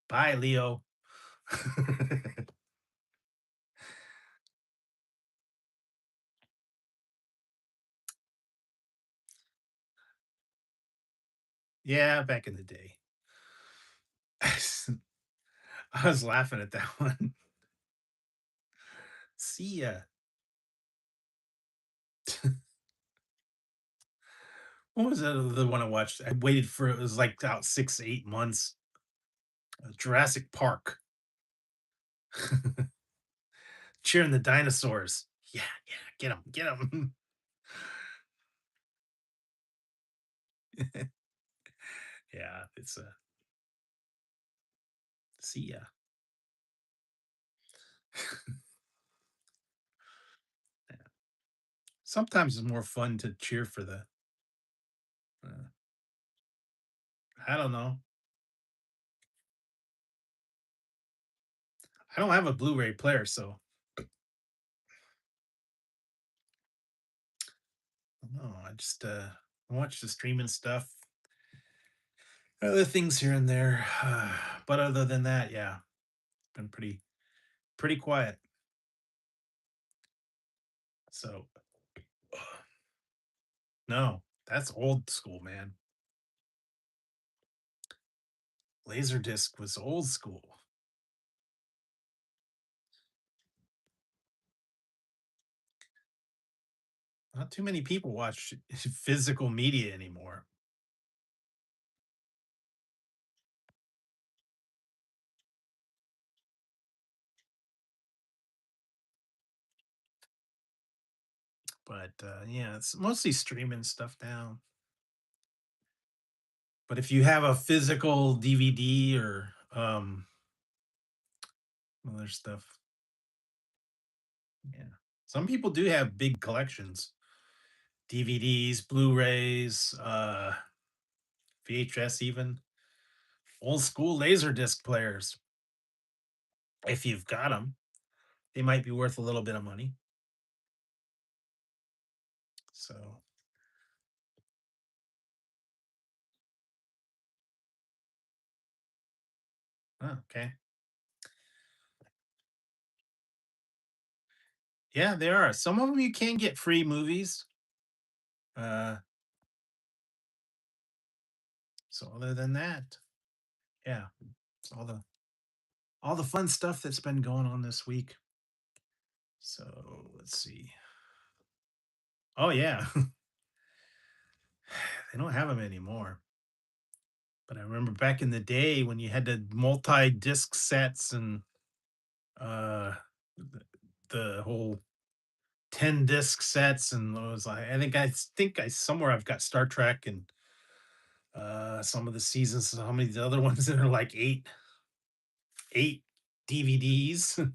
Bye, Leo. Yeah, back in the day. I was laughing at that one. See ya. What was that other one I watched? I waited for it was like out 6, 8 months. Jurassic Park. Cheering the dinosaurs. Yeah, yeah, get them. Yeah, it's a see ya. Yeah. Sometimes it's more fun to cheer for the. Uh, I don't know. I don't have a Blu-ray player, so no. I just watch the streaming stuff, other things here and there. But other than that, yeah, been pretty quiet. So no, that's old school, man. Laserdisc was old school. Not too many people watch physical media anymore. But yeah, it's mostly streaming stuff now. But if you have a physical DVD or other stuff, yeah. Some people do have big collections. DVDs, Blu-rays, VHS even. Old school Laserdisc players. If you've got them, they might be worth a little bit of money. So, okay. Yeah, there are. Some of them you can get free movies. Uh, so other than that, yeah, it's all the fun stuff that's been going on this week. So let's see. Oh yeah, they don't have them anymore. But I remember back in the day when you had the multi-disc sets and uh the, the whole 10 disc sets, and it was like I think I somewhere I've got Star Trek and some of the seasons, some of the other ones that are like eight DVDs.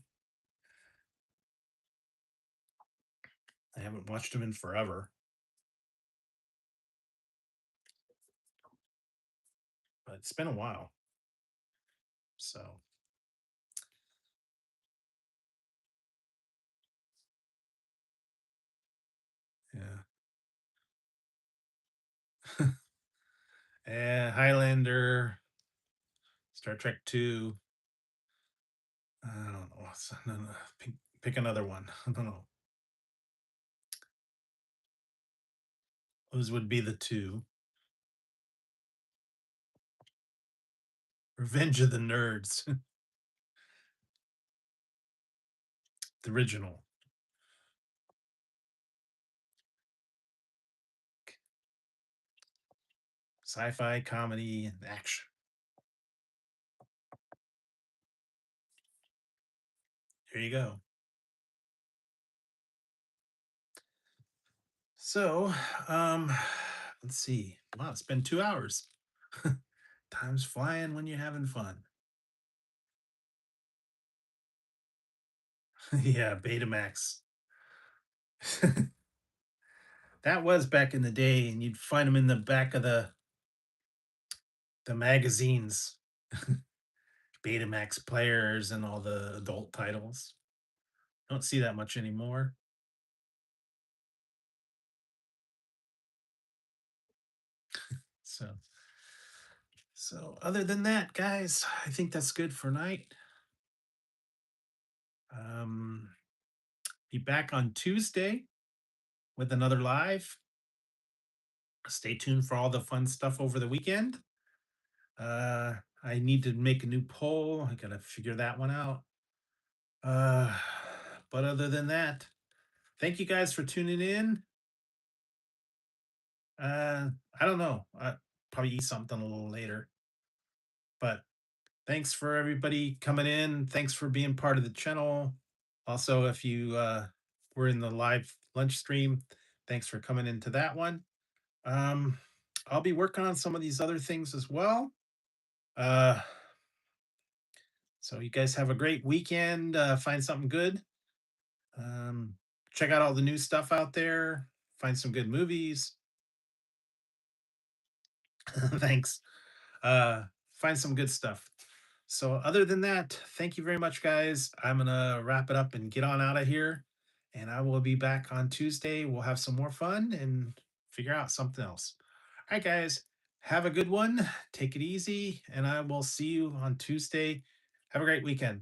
I haven't watched them in forever, but it's been a while. So yeah. Highlander, Star Trek 2. I don't know. No, no, pick another one. I don't know. Those would be the two. Revenge of the Nerds. The original. Sci-fi, comedy, and action. Here you go. So, um, let's see. Wow, it's been 2 hours. Time's flying when you're having fun. Yeah, Betamax. That was back in the day, and you'd find them in the back of the magazines. Betamax players and all the adult titles. Don't see that much anymore. So, so other than that, guys, I think that's good for night. Um, be back on Tuesday with another live. Stay tuned for all the fun stuff over the weekend. Uh, I need to make a new poll. I gotta figure that one out. Uh, but other than that, thank you guys for tuning in. Uh, I don't know. I probably eat something a little later. But thanks for everybody coming in. Thanks for being part of the channel. Also, if you were in the live lunch stream, thanks for coming into that one. Um, I'll be working on some of these other things as well. Uh, so you guys have a great weekend. Find something good. Um, check out all the new stuff out there. Find some good movies. Thanks. Uh, find some good stuff. So, other than that, thank you very much, guys. I'm gonna wrap it up and get on out of here. And I will be back on Tuesday. We'll have some more fun and figure out something else. All right, guys. Have a good one. Take it easy, and I will see you on Tuesday. Have a great weekend.